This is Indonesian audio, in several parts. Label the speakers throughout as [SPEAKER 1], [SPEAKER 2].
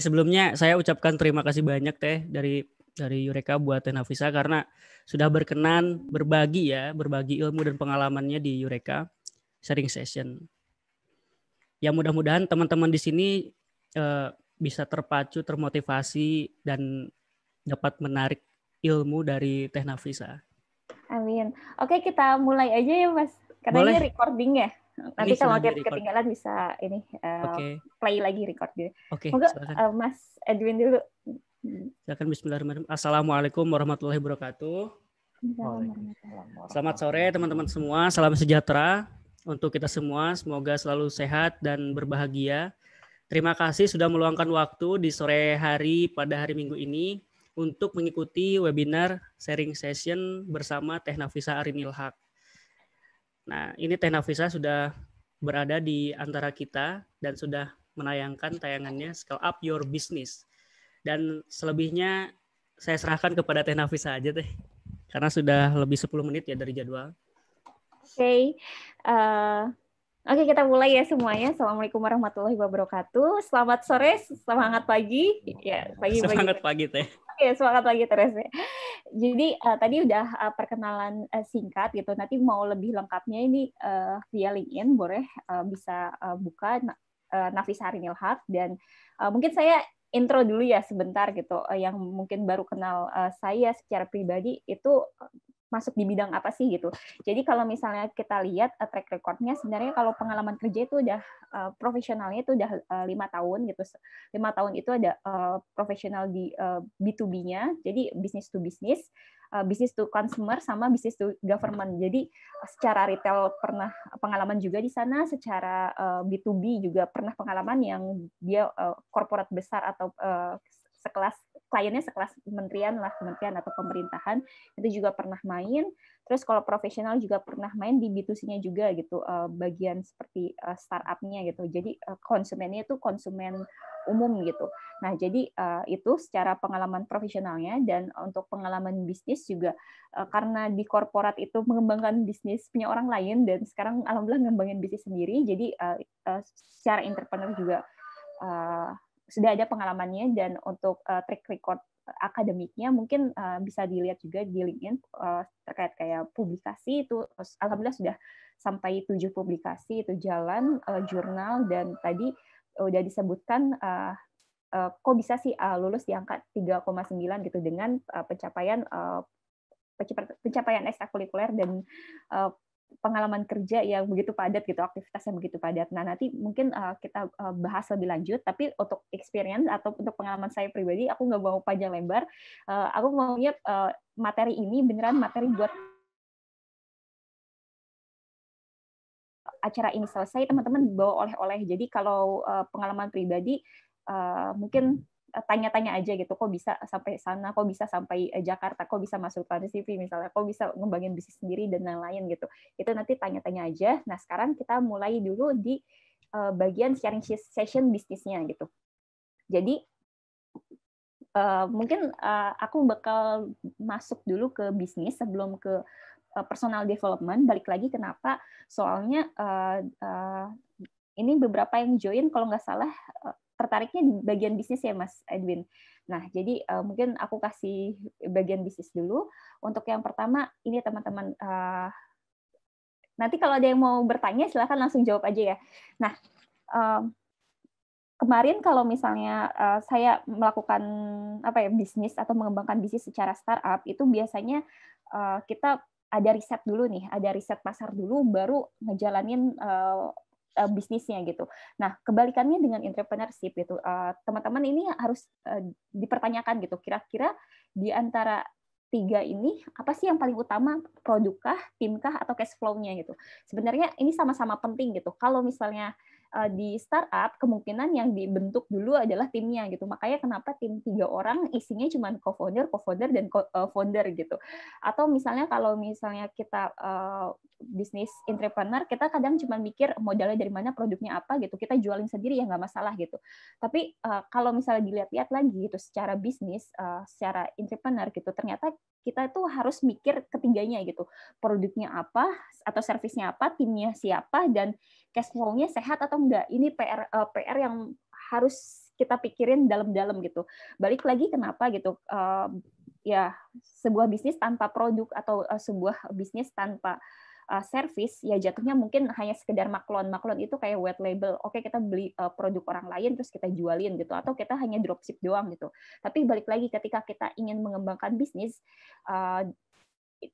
[SPEAKER 1] Sebelumnya saya ucapkan terima kasih banyak Teh dari Eureka buat Teh Nafisa karena sudah berkenan berbagi ilmu dan pengalamannya di Eureka sharing session. Ya mudah-mudahan teman-teman di sini bisa terpacu, termotivasi dan dapat menarik ilmu dari Teh Nafisa.
[SPEAKER 2] Amin. Oke, kita mulai aja ya, Mas. Karena
[SPEAKER 1] Boleh.
[SPEAKER 2] ini recording ya. Nanti
[SPEAKER 1] Ini
[SPEAKER 2] kalau
[SPEAKER 1] sudah di-record.
[SPEAKER 2] ketinggalan bisa ini
[SPEAKER 1] Oke.
[SPEAKER 2] play lagi recordnya.
[SPEAKER 1] Oke,
[SPEAKER 2] Semoga
[SPEAKER 1] silakan.
[SPEAKER 2] Mas Edwin dulu.
[SPEAKER 1] Silakan bismillahirrahmanirrahim. Assalamualaikum warahmatullahi wabarakatuh. Selamat sore teman-teman semua. Salam sejahtera untuk kita semua. Semoga selalu sehat dan berbahagia. Terima kasih sudah meluangkan waktu di sore hari pada hari Minggu ini untuk mengikuti webinar sharing session bersama Teh Nafisa Arinil Haq. Nah, ini Teh Nafisa sudah berada di antara kita dan sudah menayangkan tayangannya Scale Up Your Business. Dan selebihnya saya serahkan kepada Teh Nafisa aja Teh. Karena sudah lebih 10 menit ya dari jadwal.
[SPEAKER 2] Oke. Oke, kita mulai ya semuanya. Assalamualaikum warahmatullahi wabarakatuh. Selamat sore, semangat pagi. Ya, pagi.
[SPEAKER 1] Semangat pagi Teh.
[SPEAKER 2] Oke, semangat pagi terus ya. Jadi tadi udah perkenalan singkat gitu. Nanti mau lebih lengkapnya ini via LinkedIn boleh bisa buka Nafisa Arinil Haq dan mungkin saya intro dulu ya sebentar gitu. Yang mungkin baru kenal saya secara pribadi itu masuk di bidang apa sih gitu. Jadi kalau misalnya kita lihat track record-nya sebenarnya kalau pengalaman kerja itu udah profesionalnya itu udah 5 tahun gitu. 5 tahun itu ada profesional di B2B-nya, jadi business to business, business to consumer sama business to government. Jadi secara retail pernah pengalaman juga di sana, secara B2B juga pernah pengalaman yang dia korporat besar atau sekelas kliennya sekelas kementerian atau pemerintahan itu juga pernah main. Terus kalau profesional juga pernah main di B2C-nya juga gitu, bagian seperti startup-nya gitu. Jadi konsumennya itu konsumen umum gitu. Nah, jadi itu secara pengalaman profesionalnya dan untuk pengalaman bisnis juga karena di korporat itu mengembangkan bisnis punya orang lain dan sekarang alhamdulillah ngembangin bisnis sendiri. Jadi secara entrepreneur juga sudah ada pengalamannya dan untuk track record akademiknya mungkin bisa dilihat juga di LinkedIn terkait kayak publikasi itu alhamdulillah sudah sampai 7 publikasi itu jalan jurnal dan tadi udah disebutkan kok bisa sih lulus di angka 3,9 gitu dengan pencapaian ekstrakurikuler dan pengalaman kerja yang begitu padat gitu, aktivitas yang begitu padat. Nah, nanti mungkin kita bahas lebih lanjut, tapi untuk experience atau untuk pengalaman saya pribadi, aku nggak mau panjang lebar. Aku maunya materi ini beneran materi buat acara ini selesai, teman-teman bawa oleh-oleh. Jadi kalau pengalaman pribadi, mungkin tanya-tanya aja gitu, kok bisa sampai sana, kok bisa sampai Jakarta, kok bisa masuk Trans TV misalnya, kok bisa ngembangin bisnis sendiri dan lain-lain gitu. Itu nanti tanya-tanya aja. Nah, sekarang kita mulai dulu di bagian sharing session bisnisnya gitu. Jadi mungkin aku bakal masuk dulu ke bisnis sebelum ke personal development. Balik lagi kenapa? Soalnya ini beberapa yang join kalau nggak salah tertariknya di bagian bisnis ya Mas Edwin. Nah, jadi mungkin aku kasih bagian bisnis dulu. Untuk yang pertama, ini teman-teman, nanti kalau ada yang mau bertanya, silahkan langsung jawab aja ya. Nah, kemarin kalau misalnya saya melakukan bisnis atau mengembangkan bisnis secara startup, itu biasanya kita ada riset dulu nih, ada riset pasar dulu, baru ngejalanin bisnisnya gitu. Nah, kebalikannya dengan entrepreneurship itu, teman-teman ini harus dipertanyakan gitu. Kira-kira di antara 3 ini apa sih yang paling utama, produkkah, timkah, atau cash flow-nya gitu. Sebenarnya ini sama-sama penting gitu. Kalau misalnya di startup kemungkinan yang dibentuk dulu adalah timnya gitu. Makanya kenapa tim 3 orang isinya cuma co-founder dan founder gitu. Atau misalnya kalau misalnya kita bisnis entrepreneur, kita kadang cuma mikir modalnya dari mana, produknya apa gitu. Kita jualin sendiri ya nggak masalah gitu. Tapi kalau misalnya dilihat-lihat lagi gitu secara bisnis, secara entrepreneur gitu, ternyata kita itu harus mikir ketiganya gitu. Produknya apa atau servisnya apa, timnya siapa, dan cash flow-nya sehat atau enggak. Ini PR yang harus kita pikirin dalam-dalam gitu. Balik lagi kenapa gitu, ya sebuah bisnis tanpa produk atau sebuah bisnis tanpa service ya jatuhnya mungkin hanya sekedar maklon. Maklon itu kayak white label. Oke, kita beli produk orang lain terus kita jualin gitu, atau kita hanya dropship doang gitu. Tapi balik lagi ketika kita ingin mengembangkan bisnis,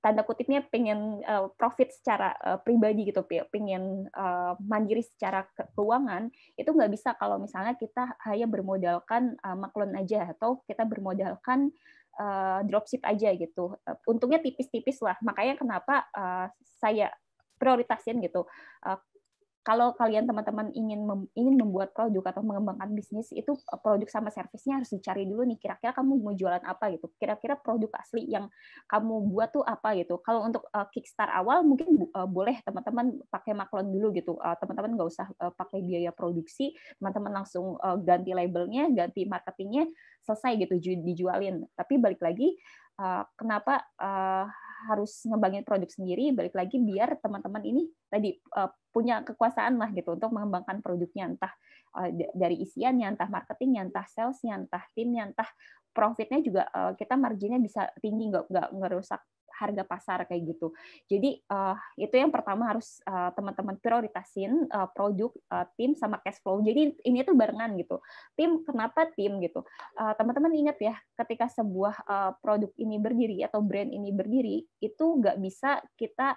[SPEAKER 2] tanda kutipnya pengen profit secara pribadi gitu, pengen mandiri secara keuangan, itu nggak bisa kalau misalnya kita hanya bermodalkan maklon aja atau kita bermodalkan dropship aja gitu. Untungnya tipis-tipis lah. Makanya kenapa saya prioritasin gitu. Kalau kalian teman-teman ingin membuat produk atau mengembangkan bisnis, itu produk sama servisnya harus dicari dulu nih, kira-kira kamu mau jualan apa gitu, kira-kira produk asli yang kamu buat tuh apa gitu. Kalau untuk kickstart awal mungkin boleh teman-teman pakai maklon dulu gitu, teman-teman nggak usah pakai biaya produksi, teman-teman langsung ganti labelnya, ganti marketingnya, selesai gitu dijualin. Tapi balik lagi, kenapa harus ngembangin produk sendiri, balik lagi biar teman-teman ini tadi punya kekuasaan lah gitu untuk mengembangkan produknya, entah dari isiannya, entah marketingnya, entah salesnya, entah timnya, entah profitnya juga kita marginnya bisa tinggi, nggak ngerusak harga pasar kayak gitu. Jadi itu yang pertama harus teman-teman prioritasin, produk, tim sama cash flow. Jadi ini tuh barengan gitu. Tim, kenapa tim gitu? Teman-teman ingat ya, ketika sebuah produk ini berdiri atau brand ini berdiri, itu nggak bisa kita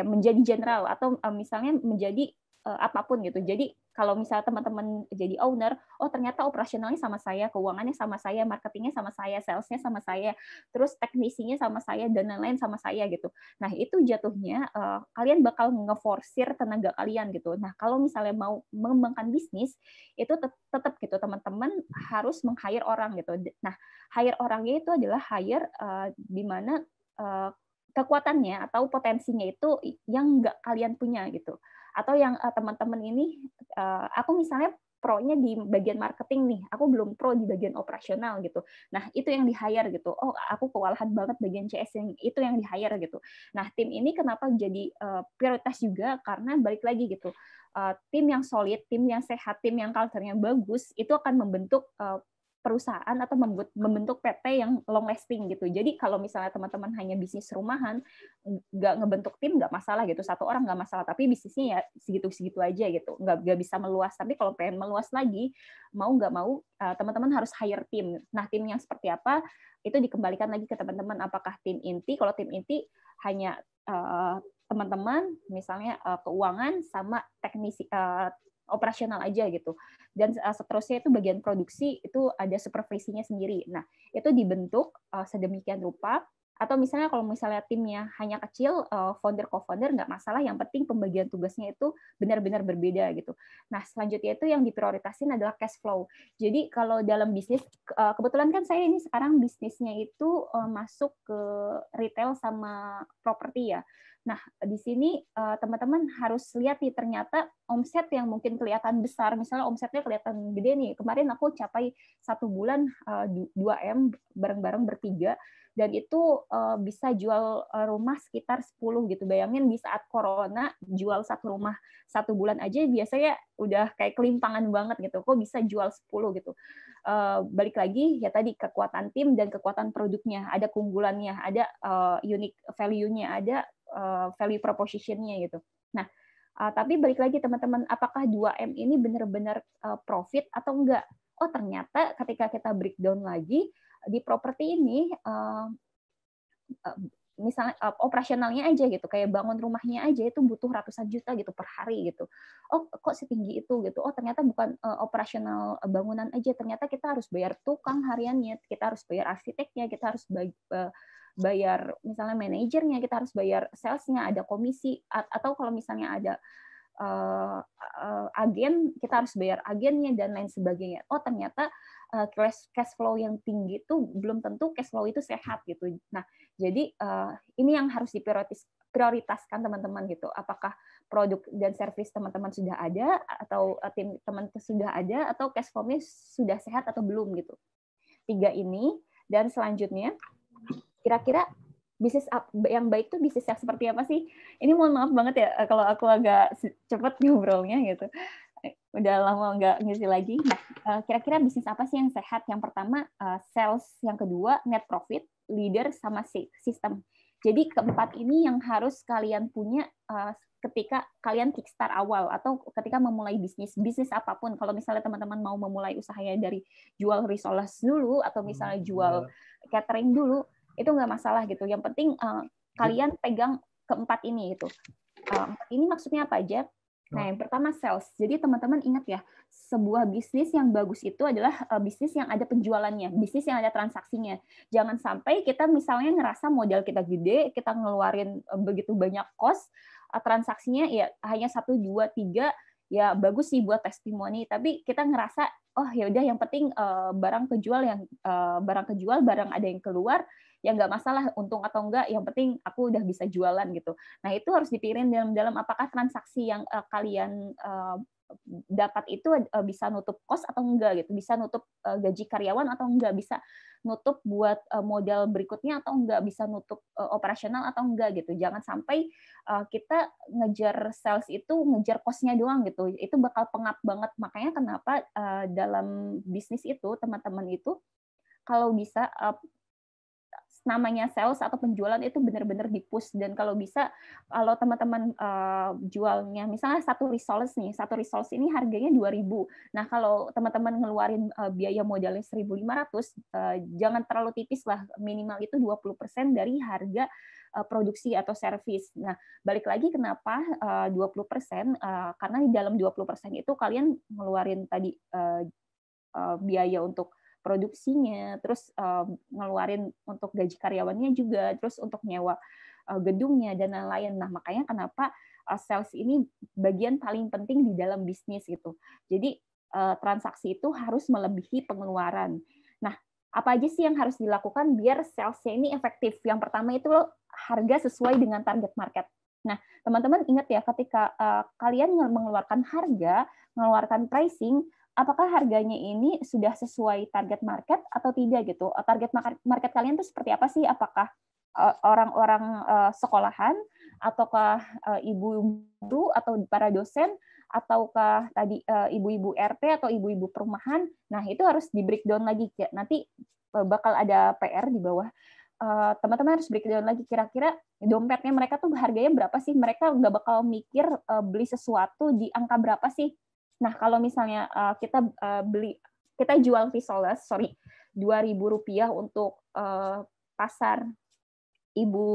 [SPEAKER 2] menjadi general atau misalnya menjadi apapun gitu. Jadi kalau misalnya teman-teman jadi owner, oh ternyata operasionalnya sama saya, keuangannya sama saya, marketingnya sama saya, salesnya sama saya, terus teknisinya sama saya, dan lain-lain sama saya gitu. Nah itu jatuhnya kalian bakal ngeforsir tenaga kalian gitu. Nah kalau misalnya mau mengembangkan bisnis, itu tetap gitu teman-teman harus meng-hire orang gitu. Nah hire orangnya itu adalah hire di mana kekuatannya atau potensinya itu yang nggak kalian punya gitu, atau yang teman-teman ini, aku misalnya pro-nya di bagian marketing nih, aku belum pro di bagian operasional gitu. Nah itu yang di hire gitu. Oh aku kewalahan banget bagian CS, yang itu yang di hire gitu. Nah tim ini kenapa jadi prioritas juga, karena balik lagi gitu, tim yang solid, tim yang sehat, tim yang culture-nya bagus itu akan membentuk perusahaan atau membentuk PT yang long lasting gitu. Jadi kalau misalnya teman-teman hanya bisnis rumahan, nggak ngebentuk tim nggak masalah gitu, satu orang nggak masalah, tapi bisnisnya ya segitu-segitu aja gitu, nggak bisa meluas. Tapi kalau pengen meluas lagi, mau nggak mau teman-teman harus hire tim. Nah tim yang seperti apa itu dikembalikan lagi ke teman-teman, apakah tim inti. Kalau tim inti hanya teman-teman misalnya keuangan sama teknisi operasional aja gitu, dan seterusnya itu bagian produksi itu ada supervisinya sendiri. Nah itu dibentuk sedemikian rupa. Atau misalnya kalau misalnya timnya hanya kecil, founder co-founder nggak masalah, yang penting pembagian tugasnya itu benar-benar berbeda gitu. Nah selanjutnya itu yang diprioritasin adalah cash flow. Jadi kalau dalam bisnis, kebetulan kan saya ini sekarang bisnisnya itu masuk ke retail sama properti ya. Nah, di sini teman-teman harus lihat nih, ternyata omset yang mungkin kelihatan besar, misalnya omsetnya kelihatan gede nih, kemarin aku capai 1 bulan 2M bareng-bareng bertiga, dan itu bisa jual rumah sekitar 10 gitu. Bayangin di saat corona jual satu rumah 1 bulan aja biasanya udah kayak kelimpangan banget gitu, kok bisa jual 10 gitu. Balik lagi ya tadi, kekuatan tim dan kekuatan produknya, ada keunggulannya, ada unique value-nya, ada value proposition-nya gitu. Nah, tapi balik lagi teman-teman, apakah 2M ini benar-benar profit atau enggak? Oh, ternyata ketika kita breakdown lagi di properti ini, misalnya operasionalnya aja gitu, kayak bangun rumahnya aja itu butuh ratusan juta gitu per hari gitu. Oh, kok setinggi itu gitu. Oh, ternyata bukan operasional bangunan aja, ternyata kita harus bayar tukang hariannya, kita harus bayar arsiteknya, kita harus bayar misalnya manajernya, kita harus bayar salesnya, ada komisi, atau kalau misalnya ada agen, kita harus bayar agennya dan lain sebagainya. Oh ternyata cash flow yang tinggi itu belum tentu cash flow itu sehat gitu. Nah jadi ini yang harus diprioritaskan teman-teman gitu. Apakah produk dan service teman-teman sudah ada, atau tim teman sudah ada, atau cash flow-nya sudah sehat atau belum gitu. 3 ini. Dan selanjutnya kira-kira bisnis yang baik tuh bisnis yang seperti apa sih? Ini mohon maaf banget ya kalau aku agak cepet ngobrolnya gitu. Udah lama nggak ngisi lagi. Nah, kira-kira bisnis apa sih yang sehat? Yang pertama sales, yang kedua net profit, leader, sama sistem. Jadi keempat ini yang harus kalian punya ketika kalian kickstart awal atau ketika memulai bisnis apapun. Kalau misalnya teman-teman mau memulai usahanya dari jual risoles dulu atau misalnya jual catering dulu, itu nggak masalah gitu. Yang penting kalian pegang keempat ini gitu. Empat ini maksudnya apa aja? Nah, yang pertama sales. Jadi teman-teman ingat ya, sebuah bisnis yang bagus itu adalah bisnis yang ada penjualannya, bisnis yang ada transaksinya. Jangan sampai kita misalnya ngerasa modal kita gede, kita ngeluarin begitu banyak cost, transaksinya ya hanya 1, 2, 3, ya bagus sih buat testimoni, tapi kita ngerasa oh ya udah yang penting barang kejual, barang ada yang keluar, ya nggak masalah untung atau enggak, yang penting aku udah bisa jualan gitu. Nah, itu harus dipikirin dalam apakah transaksi yang kalian dapat itu bisa nutup cost atau enggak gitu, bisa nutup gaji karyawan atau enggak, bisa nutup buat modal berikutnya atau enggak, bisa nutup operasional atau enggak gitu. Jangan sampai kita ngejar sales itu ngejar cost-nya doang gitu. Itu bakal pengap banget. Makanya kenapa dalam bisnis itu teman-teman itu kalau bisa namanya sales atau penjualan itu benar-benar di-push, dan kalau bisa kalau teman-teman jualnya misalnya satu risoles ini harganya 2.000. Nah, kalau teman-teman ngeluarin biaya modalnya 1.500, jangan terlalu tipis lah, minimal itu 20% dari harga produksi atau servis. Nah, balik lagi kenapa 20%, karena di dalam 20% itu kalian ngeluarin tadi biaya untuk produksinya, terus ngeluarin untuk gaji karyawannya juga, terus untuk nyewa gedungnya dan lain-lain. Nah, makanya kenapa sales ini bagian paling penting di dalam bisnis gitu. Jadi transaksi itu harus melebihi pengeluaran. Nah, apa aja sih yang harus dilakukan biar salesnya ini efektif? Yang pertama itu harga sesuai dengan target market. Nah, teman-teman ingat ya, ketika kalian mengeluarkan harga, mengeluarkan pricing, apakah harganya ini sudah sesuai target market atau tidak gitu? Target market kalian itu seperti apa sih? Apakah orang-orang sekolahan, ataukah ibu-ibu atau para dosen, ataukah tadi ibu-ibu RT atau ibu-ibu perumahan? Nah, itu harus di breakdown lagi. Nanti bakal ada PR di bawah. Teman-teman harus breakdown lagi kira-kira dompetnya mereka tuh harganya berapa sih? Mereka nggak bakal mikir beli sesuatu di angka berapa sih? Nah, kalau misalnya kita jual risoles, Rp2.000 untuk pasar ibu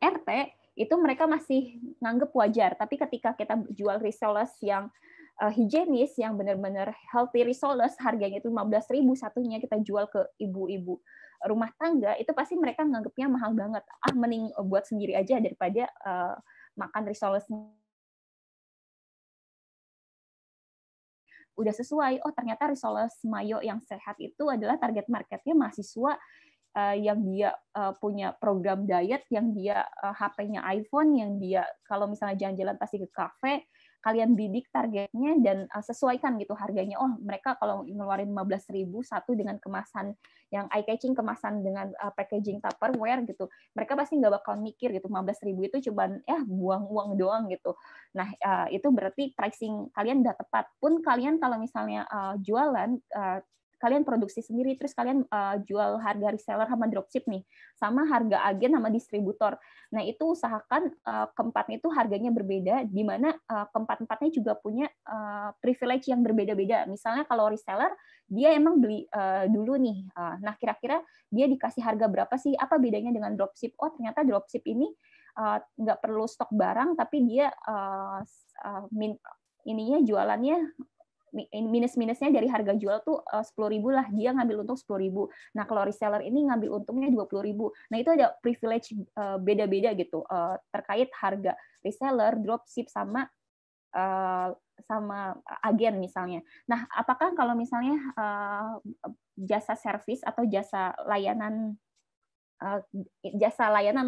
[SPEAKER 2] RT, itu mereka masih nganggep wajar. Tapi ketika kita jual risoles yang higienis, yang benar-benar healthy risoles, harganya itu 15.000 satunya, kita jual ke ibu-ibu rumah tangga, itu pasti mereka nganggepnya mahal banget. Mending buat sendiri aja daripada makan risoles udah sesuai. Oh, ternyata risoles mayo yang sehat itu adalah target marketnya mahasiswa yang dia punya program diet, yang dia HP-nya iPhone, yang dia kalau misalnya jalan-jalan pasti ke kafe. Kalian bidik targetnya dan sesuaikan gitu harganya. Oh, mereka kalau ngeluarin 15.000 satu dengan kemasan yang eye catching, kemasan dengan packaging Tupperware gitu, mereka pasti nggak bakal mikir gitu 15.000 itu cuman buang uang doang gitu. Nah, itu berarti pricing kalian udah tepat. Pun kalian kalau misalnya jualan, kalian produksi sendiri, terus kalian jual harga reseller sama dropship nih, sama harga agen sama distributor. Nah, itu usahakan keempatnya itu harganya berbeda, di mana keempat-empatnya juga punya privilege yang berbeda-beda. Misalnya kalau reseller, dia emang beli dulu nih. Nah, kira-kira dia dikasih harga berapa sih? Apa bedanya dengan dropship? Oh, ternyata dropship ini nggak perlu stok barang, tapi dia ininya jualannya minus-minusnya dari harga jual tuh 10.000 lah, dia ngambil untung 10.000. Nah, kalau reseller ini ngambil untungnya 20.000. Nah, itu ada privilege beda-beda gitu terkait harga reseller, dropship sama agen misalnya. Nah, apakah kalau misalnya jasa servis atau jasa layanan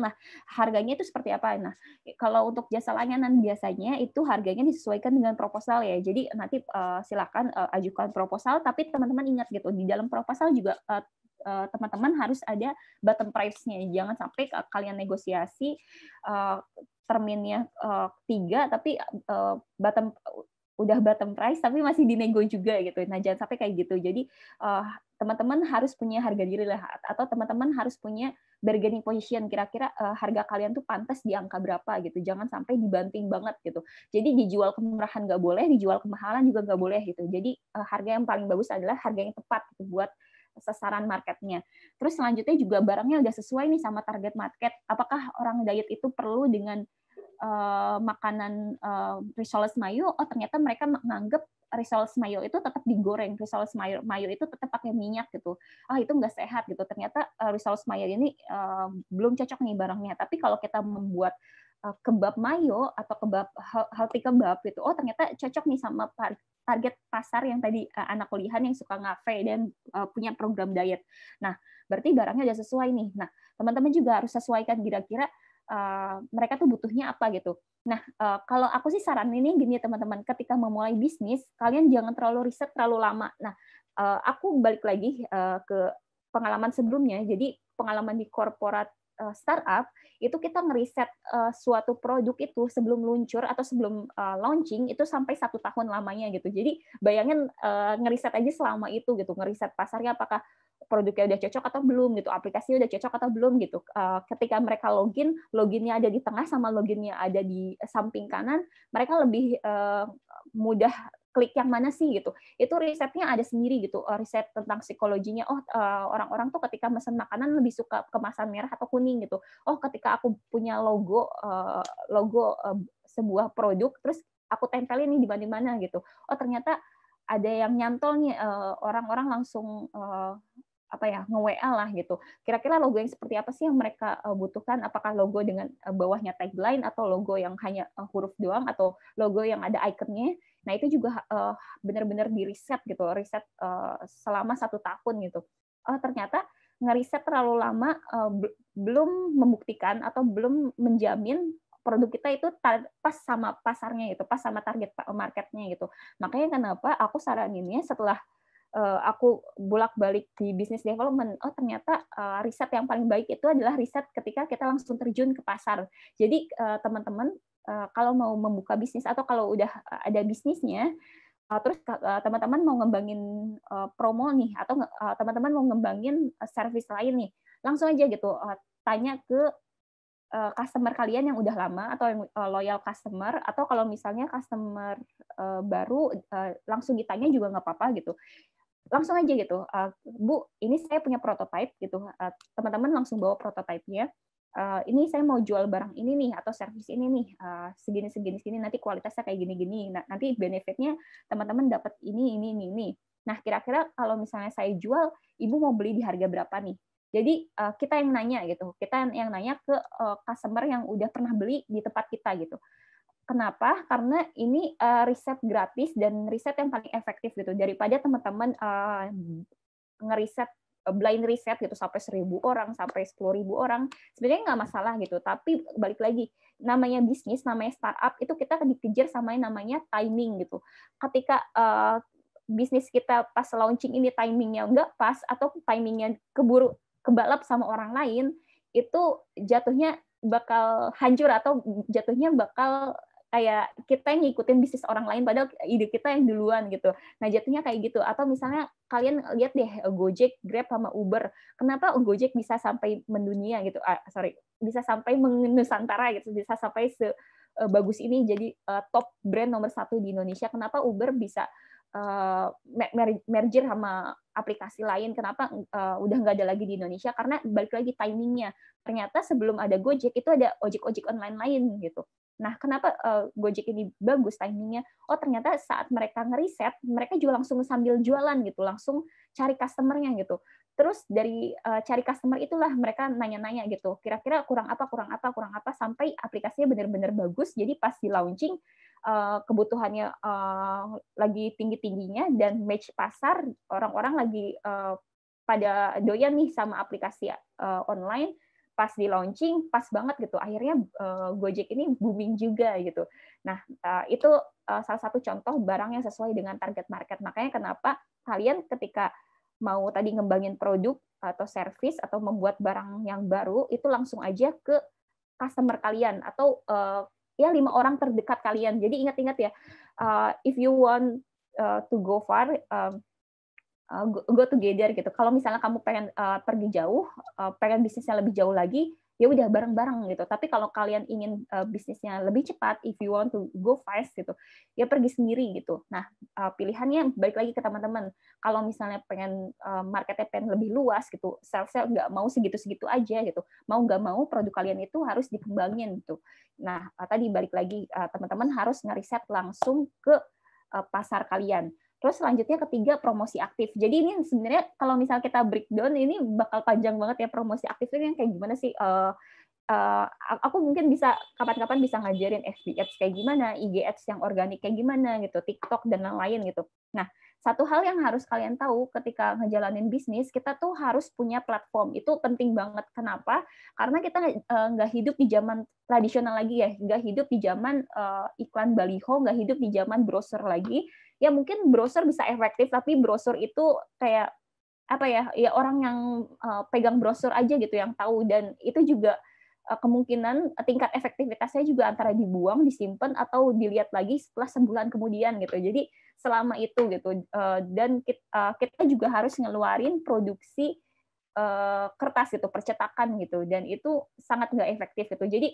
[SPEAKER 2] lah, harganya itu seperti apa? Nah, kalau untuk jasa layanan biasanya itu harganya disesuaikan dengan proposal ya. Jadi nanti silakan ajukan proposal, tapi teman-teman ingat gitu, di dalam proposal juga teman-teman harus ada bottom price-nya. Jangan sampai kalian negosiasi terminnya 3, tapi bottom udah bottom price tapi masih dinego juga gitu. Nah, jangan sampai kayak gitu. Jadi teman-teman harus punya harga diri lah, atau teman-teman harus punya bargaining position, kira-kira harga kalian tuh pantas di angka berapa gitu. Jangan sampai dibanting banget gitu. Jadi dijual kemurahan nggak boleh, dijual kemahalan juga nggak boleh gitu. Jadi harga yang paling bagus adalah harga yang tepat gitu buat sasaran marketnya. Terus selanjutnya juga barangnya udah sesuai nih sama target market. Apakah orang diet itu perlu dengan makanan risoles mayo? Oh, ternyata mereka menganggap risoles mayo itu tetap digoreng, risoles mayo itu tetap pakai minyak gitu. Itu nggak sehat gitu. Ternyata risoles mayo ini belum cocok nih barangnya. Tapi kalau kita membuat kebab mayo atau kebab healthy kebab gitu, oh ternyata cocok nih sama target pasar yang tadi anak kuliahan yang suka ngafe dan punya program diet. Nah, berarti barangnya udah sesuai nih. Nah, teman-teman juga harus sesuaikan kira-kira mereka tuh butuhnya apa gitu. Nah, kalau aku sih saranin ini gini teman-teman, ketika memulai bisnis, kalian jangan terlalu riset terlalu lama. Nah, aku balik lagi ke pengalaman sebelumnya. Jadi pengalaman di korporat startup itu kita ngeriset suatu produk itu sebelum luncur atau sebelum launching itu sampai 1 tahun lamanya gitu. Jadi bayangin ngeriset aja selama itu gitu, ngeriset pasarnya apakah produknya udah cocok atau belum gitu, aplikasinya udah cocok atau belum gitu. Ketika mereka loginnya ada di tengah sama loginnya ada di samping kanan, mereka lebih mudah klik yang mana sih gitu. Itu risetnya ada sendiri gitu, riset tentang psikologinya. Orang-orang tuh ketika mesen makanan lebih suka kemasan merah atau kuning gitu. Ketika aku punya logo sebuah produk, terus aku tempelin nih di mana-mana gitu. Ternyata ada yang nyantol nih, orang-orang langsung nge-WA lah gitu. Kira-kira logo yang seperti apa sih yang mereka butuhkan? Apakah logo dengan bawahnya tagline atau logo yang hanya huruf doang atau logo yang ada ikonnya? Nah, itu juga benar-benar di-riset gitu, riset selama 1 tahun gitu. Ternyata ngeriset terlalu lama belum membuktikan atau belum menjamin produk kita itu pas sama pasarnya itu, pas sama target marketnya gitu. Makanya kenapa aku saraninnya setelah aku bolak-balik di business development, ternyata riset yang paling baik itu adalah riset ketika kita langsung terjun ke pasar. Jadi teman-teman kalau mau membuka bisnis atau kalau udah ada bisnisnya, terus teman-teman mau ngembangin promo nih atau teman-teman mau ngembangin service lain nih, langsung aja gitu tanya ke customer kalian yang udah lama atau yang loyal customer, atau kalau misalnya customer baru langsung ditanya juga nggak apa-apa gitu. Langsung aja gitu, Bu, ini saya punya prototype gitu, teman-teman langsung bawa prototype-nya, ini saya mau jual barang ini nih atau service ini nih, segini, nanti kualitasnya kayak gini-gini, nah nanti benefit-nya teman-teman dapat ini. Nah, kira-kira kalau misalnya saya jual, Ibu mau beli di harga berapa nih? Jadi kita yang nanya gitu, kita yang nanya ke customer yang udah pernah beli di tempat kita gitu. Kenapa? Karena ini riset gratis dan riset yang paling efektif gitu, daripada teman-teman ngeriset blind riset gitu sampai 1.000 orang, sampai 10.000 orang. Sebenarnya nggak masalah gitu, tapi balik lagi, namanya bisnis, namanya startup, itu kita dikejar sama yang namanya timing gitu. Ketika bisnis kita pas launching ini timingnya nggak pas, atau timingnya kebalap sama orang lain, itu jatuhnya bakal hancur atau jatuhnya bakal kayak kita yang ngikutin bisnis orang lain padahal ide kita yang duluan gitu. Nah, jatuhnya kayak gitu. Atau misalnya kalian lihat deh Gojek, Grab sama Uber. Kenapa Gojek bisa sampai mendunia gitu? Bisa sampai menusantara gitu, bisa sampai sebagus ini jadi top brand nomor 1 di Indonesia. Kenapa Uber bisa merger sama aplikasi lain? Kenapa udah nggak ada lagi di Indonesia? Karena balik lagi timingnya. Ternyata sebelum ada Gojek itu ada ojek-ojek online lain gitu. Nah, kenapa Gojek ini bagus timingnya? Ternyata saat mereka ngeriset, mereka juga langsung sambil jualan gitu, langsung cari customer-nya gitu. Terus dari cari customer itulah mereka nanya-nanya gitu, kira-kira kurang apa, sampai aplikasinya benar-benar bagus, jadi pas di launching, kebutuhannya lagi tinggi-tingginya dan match pasar, orang-orang lagi pada doyan nih sama aplikasi online. Pas di launching pas banget gitu, akhirnya Gojek ini booming juga gitu. Nah, itu salah satu contoh barang yang sesuai dengan target market. Makanya kenapa kalian ketika mau tadi ngembangin produk atau service atau membuat barang yang baru, itu langsung aja ke customer kalian, atau ya 5 orang terdekat kalian. Jadi ingat-ingat ya, if you want to go far, go together gitu. Kalau misalnya kamu pengen pergi jauh, pengen bisnisnya lebih jauh lagi, ya udah bareng-bareng gitu. Tapi kalau kalian ingin bisnisnya lebih cepat, if you want to go fast gitu, ya pergi sendiri gitu. Nah, pilihannya balik lagi ke teman-teman. Kalau misalnya pengen marketnya pengen lebih luas gitu, sales-nya nggak mau segitu-segitu aja gitu. Mau nggak mau produk kalian itu harus dikembangin gitu. Nah, tadi balik lagi teman-teman harus ngeriset langsung ke pasar kalian. Terus selanjutnya ketiga, promosi aktif. Jadi ini sebenarnya kalau misal kita breakdown ini bakal panjang banget ya, promosi aktif ini yang kayak gimana sih? Aku mungkin bisa kapan-kapan bisa ngajarin FB Ads kayak gimana, IG Ads yang organik kayak gimana gitu, TikTok dan lain-lain gitu. Nah, satu hal yang harus kalian tahu ketika ngejalanin bisnis, kita tuh harus punya platform. Itu penting banget. Kenapa? Karena kita nggak hidup di zaman tradisional lagi ya, nggak hidup di zaman iklan baliho, nggak hidup di zaman browser lagi. Ya mungkin browser bisa efektif, tapi browser itu kayak apa ya? Ya orang yang pegang browser aja gitu yang tahu, dan itu juga kemungkinan tingkat efektivitasnya juga antara dibuang, disimpan atau dilihat lagi setelah sebulan kemudian gitu. Jadi selama itu gitu, dan kita juga harus ngeluarin produksi kertas gitu, percetakan gitu, dan itu sangat nggak efektif gitu. Jadi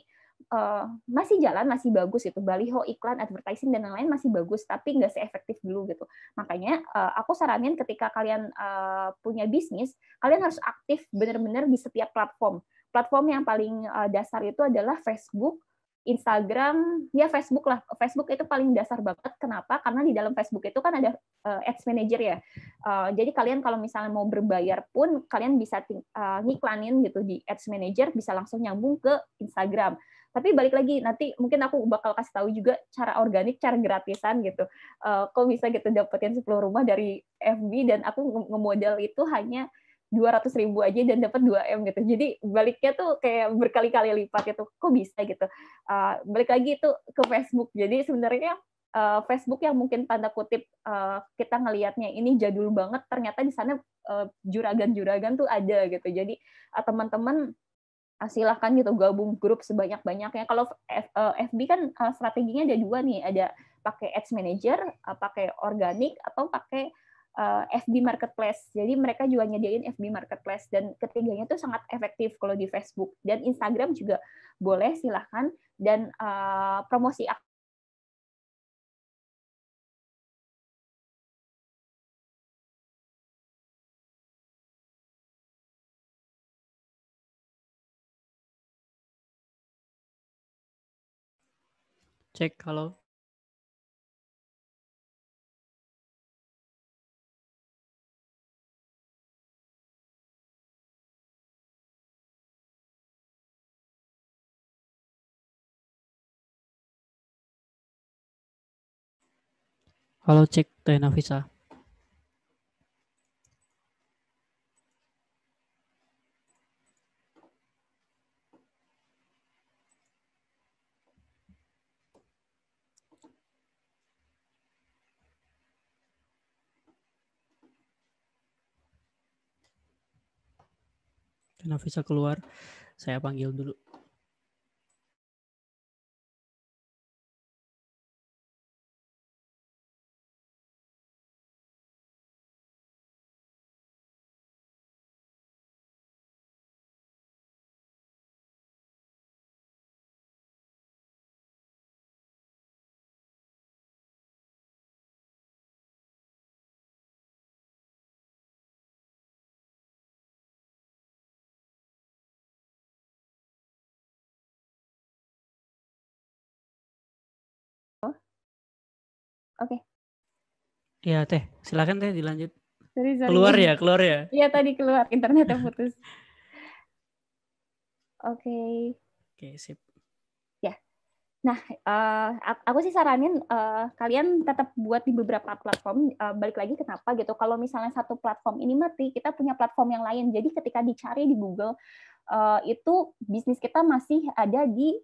[SPEAKER 2] masih jalan, masih bagus itu baliho, iklan, advertising dan lain-lain masih bagus, tapi nggak seefektif dulu gitu. Makanya aku saranin ketika kalian punya bisnis, kalian harus aktif benar-benar di setiap platform. Platform yang paling dasar itu adalah Facebook, Instagram, ya Facebook lah. Facebook itu paling dasar banget. Kenapa? Karena di dalam Facebook itu kan ada Ads Manager ya. Jadi kalian kalau misalnya mau berbayar pun kalian bisa ngiklanin gitu di Ads Manager, bisa langsung nyambung ke Instagram. Tapi balik lagi, nanti mungkin aku bakal kasih tahu juga cara organik, cara gratisan gitu. Kok bisa gitu dapetin 10 rumah dari FB, dan aku ngemodal itu hanya 200.000 aja dan dapat 2M gitu. Jadi baliknya tuh kayak berkali-kali lipat gitu. Kok bisa gitu? Balik lagi itu ke Facebook. Jadi sebenarnya Facebook yang mungkin tanda kutip kita ngelihatnya ini jadul banget, ternyata di sana juragan-juragan tuh ada gitu. Jadi teman-teman silahkan gitu gabung grup sebanyak-banyaknya. Kalau FB kan strateginya ada dua nih, ada pakai Ads Manager, pakai organik, atau pakai FB Marketplace. Jadi mereka juga nyediain FB Marketplace, dan ketiganya itu sangat efektif kalau di Facebook. Dan Instagram juga boleh, silahkan. Dan promosi
[SPEAKER 1] Cek kalau cek Teh Nafisa. Teh Nafisa keluar, saya panggil dulu.
[SPEAKER 2] Oke.
[SPEAKER 1] Ya Teh, silakan Teh dilanjut.
[SPEAKER 2] Sorry.
[SPEAKER 1] Keluar ya.
[SPEAKER 2] Iya tadi keluar, internetnya putus. Oke.
[SPEAKER 1] Oke, sip.
[SPEAKER 2] Ya. Nah, aku sih saranin kalian tetap buat di beberapa platform. Balik lagi kenapa gitu? Kalau misalnya satu platform ini mati, kita punya platform yang lain. Jadi ketika dicari di Google, itu bisnis kita masih ada di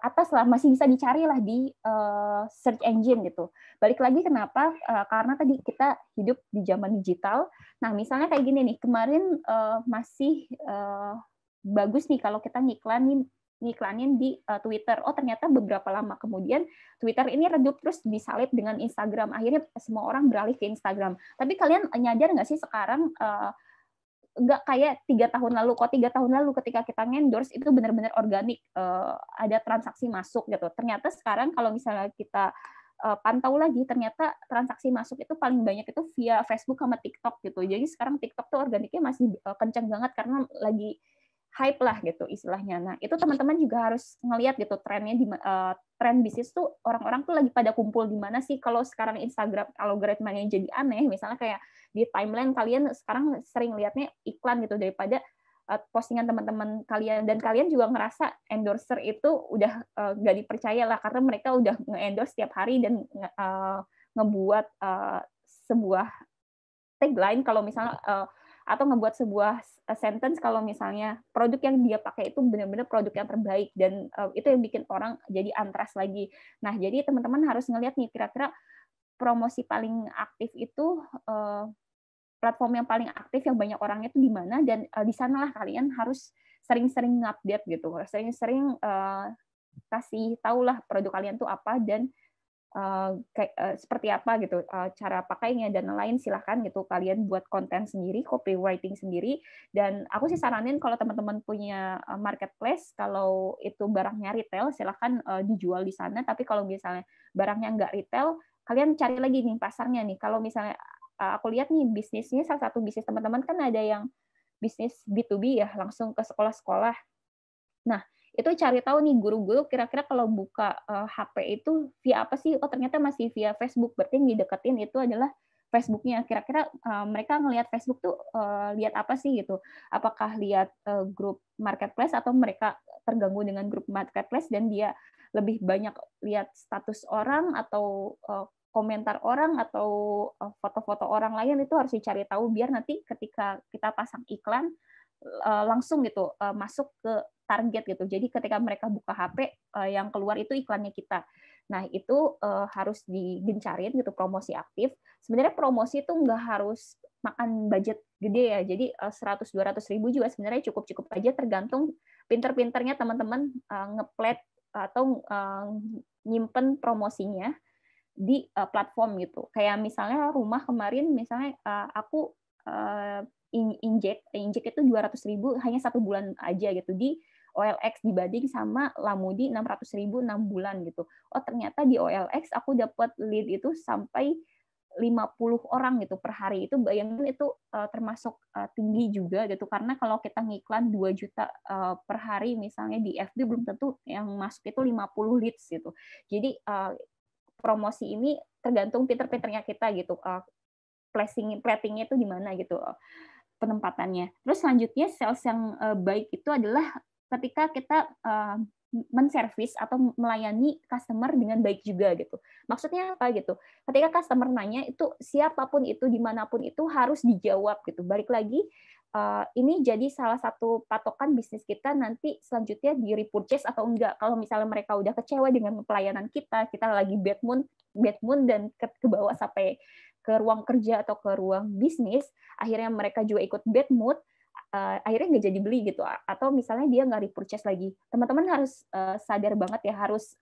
[SPEAKER 2] atas lah, masih bisa dicari lah di search engine gitu. Balik lagi kenapa? Karena tadi kita hidup di zaman digital. Nah, misalnya kayak gini nih, kemarin masih bagus nih kalau kita ngiklanin ngiklanin di Twitter. Oh ternyata beberapa lama kemudian Twitter ini redup terus disalip dengan Instagram. Akhirnya semua orang beralih ke Instagram. Tapi kalian nyadar nggak sih sekarang nggak kayak 3 tahun lalu. Kok 3 tahun lalu ketika kita endorse itu benar-benar organik, ada transaksi masuk gitu. Ternyata sekarang kalau misalnya kita pantau lagi, ternyata transaksi masuk itu paling banyak itu via Facebook sama TikTok gitu. Jadi sekarang TikTok tuh organiknya masih kencang banget karena lagi hype lah gitu istilahnya. Nah itu teman-teman juga harus ngelihat gitu trennya, tren bisnis tuh orang-orang tuh lagi pada kumpul di mana sih. Kalau sekarang Instagram algoritmanya jadi aneh, misalnya kayak di timeline kalian sekarang sering lihatnya iklan gitu daripada postingan teman-teman kalian, dan kalian juga ngerasa endorser itu udah nggak dipercaya lah karena mereka udah nge-endorse setiap hari dan ngebuat sebuah tagline kalau misalnya atau ngebuat sebuah sentence kalau misalnya produk yang dia pakai itu benar-benar produk yang terbaik, dan itu yang bikin orang jadi antras lagi. Nah, jadi teman-teman harus ngelihat nih kira-kira promosi paling aktif itu platform yang paling aktif yang banyak orangnya itu di mana, dan di sanalah kalian harus sering-sering update gitu. Sering-sering kasih tahulah produk kalian tuh apa dan seperti apa gitu cara pakainya dan lain. Silahkan gitu kalian buat konten sendiri, copywriting sendiri. Dan aku sih saranin kalau teman-teman punya marketplace, kalau itu barangnya retail silahkan dijual di sana. Tapi kalau misalnya barangnya nggak retail, kalian cari lagi nih pasarnya nih. Kalau misalnya aku lihat nih bisnisnya, salah satu bisnis teman-teman kan ada yang bisnis B2B ya, langsung ke sekolah-sekolah. Nah, itu cari tahu nih guru-guru kira-kira kalau buka HP itu via apa sih? Oh, ternyata masih via Facebook. Berarti yang dideketin itu adalah Facebook-nya. Kira-kira mereka ngelihat Facebook tuh lihat apa sih gitu? Apakah lihat grup marketplace atau mereka terganggu dengan grup marketplace dan dia lebih banyak lihat status orang atau komentar orang atau foto-foto orang lain? Itu harus dicari tahu biar nanti ketika kita pasang iklan langsung gitu masuk ke target gitu. Jadi ketika mereka buka HP yang keluar itu iklannya kita. Nah, itu harus digencarin gitu promosi aktif. Sebenarnya promosi itu nggak harus makan budget gede ya. Jadi 100-200 ribu juga sebenarnya cukup-cukup aja, tergantung pinter-pinternya teman-teman ngeplet atau nyimpen promosinya di platform gitu. Kayak misalnya rumah kemarin, misalnya aku injek itu 200.000 hanya 1 bulan aja gitu di OLX dibanding sama Lamudi 600.000 6 bulan gitu. Oh ternyata di OLX aku dapat lead itu sampai 50 orang gitu per hari. Itu bayangin itu termasuk tinggi juga gitu, karena kalau kita ngiklan 2 juta per hari misalnya di FB belum tentu yang masuk itu 50 leads gitu. Jadi promosi ini tergantung pinter-pinternya kita gitu. Platingnya itu di mana gitu penempatannya. Terus selanjutnya sales yang baik itu adalah ketika kita menservis atau melayani customer dengan baik juga gitu. Maksudnya apa gitu? Ketika customer nanya itu siapapun itu dimanapun itu harus dijawab gitu. Balik lagi ini jadi salah satu patokan bisnis kita nanti selanjutnya di repurchase atau enggak. Kalau misalnya mereka udah kecewa dengan pelayanan kita lagi bad mood dan ke bawah sampai ke ruang kerja atau ke ruang bisnis, akhirnya mereka juga ikut bad mood, akhirnya nggak jadi beli gitu, atau misalnya dia nggak repurchase lagi. Teman-teman harus sadar banget ya, harus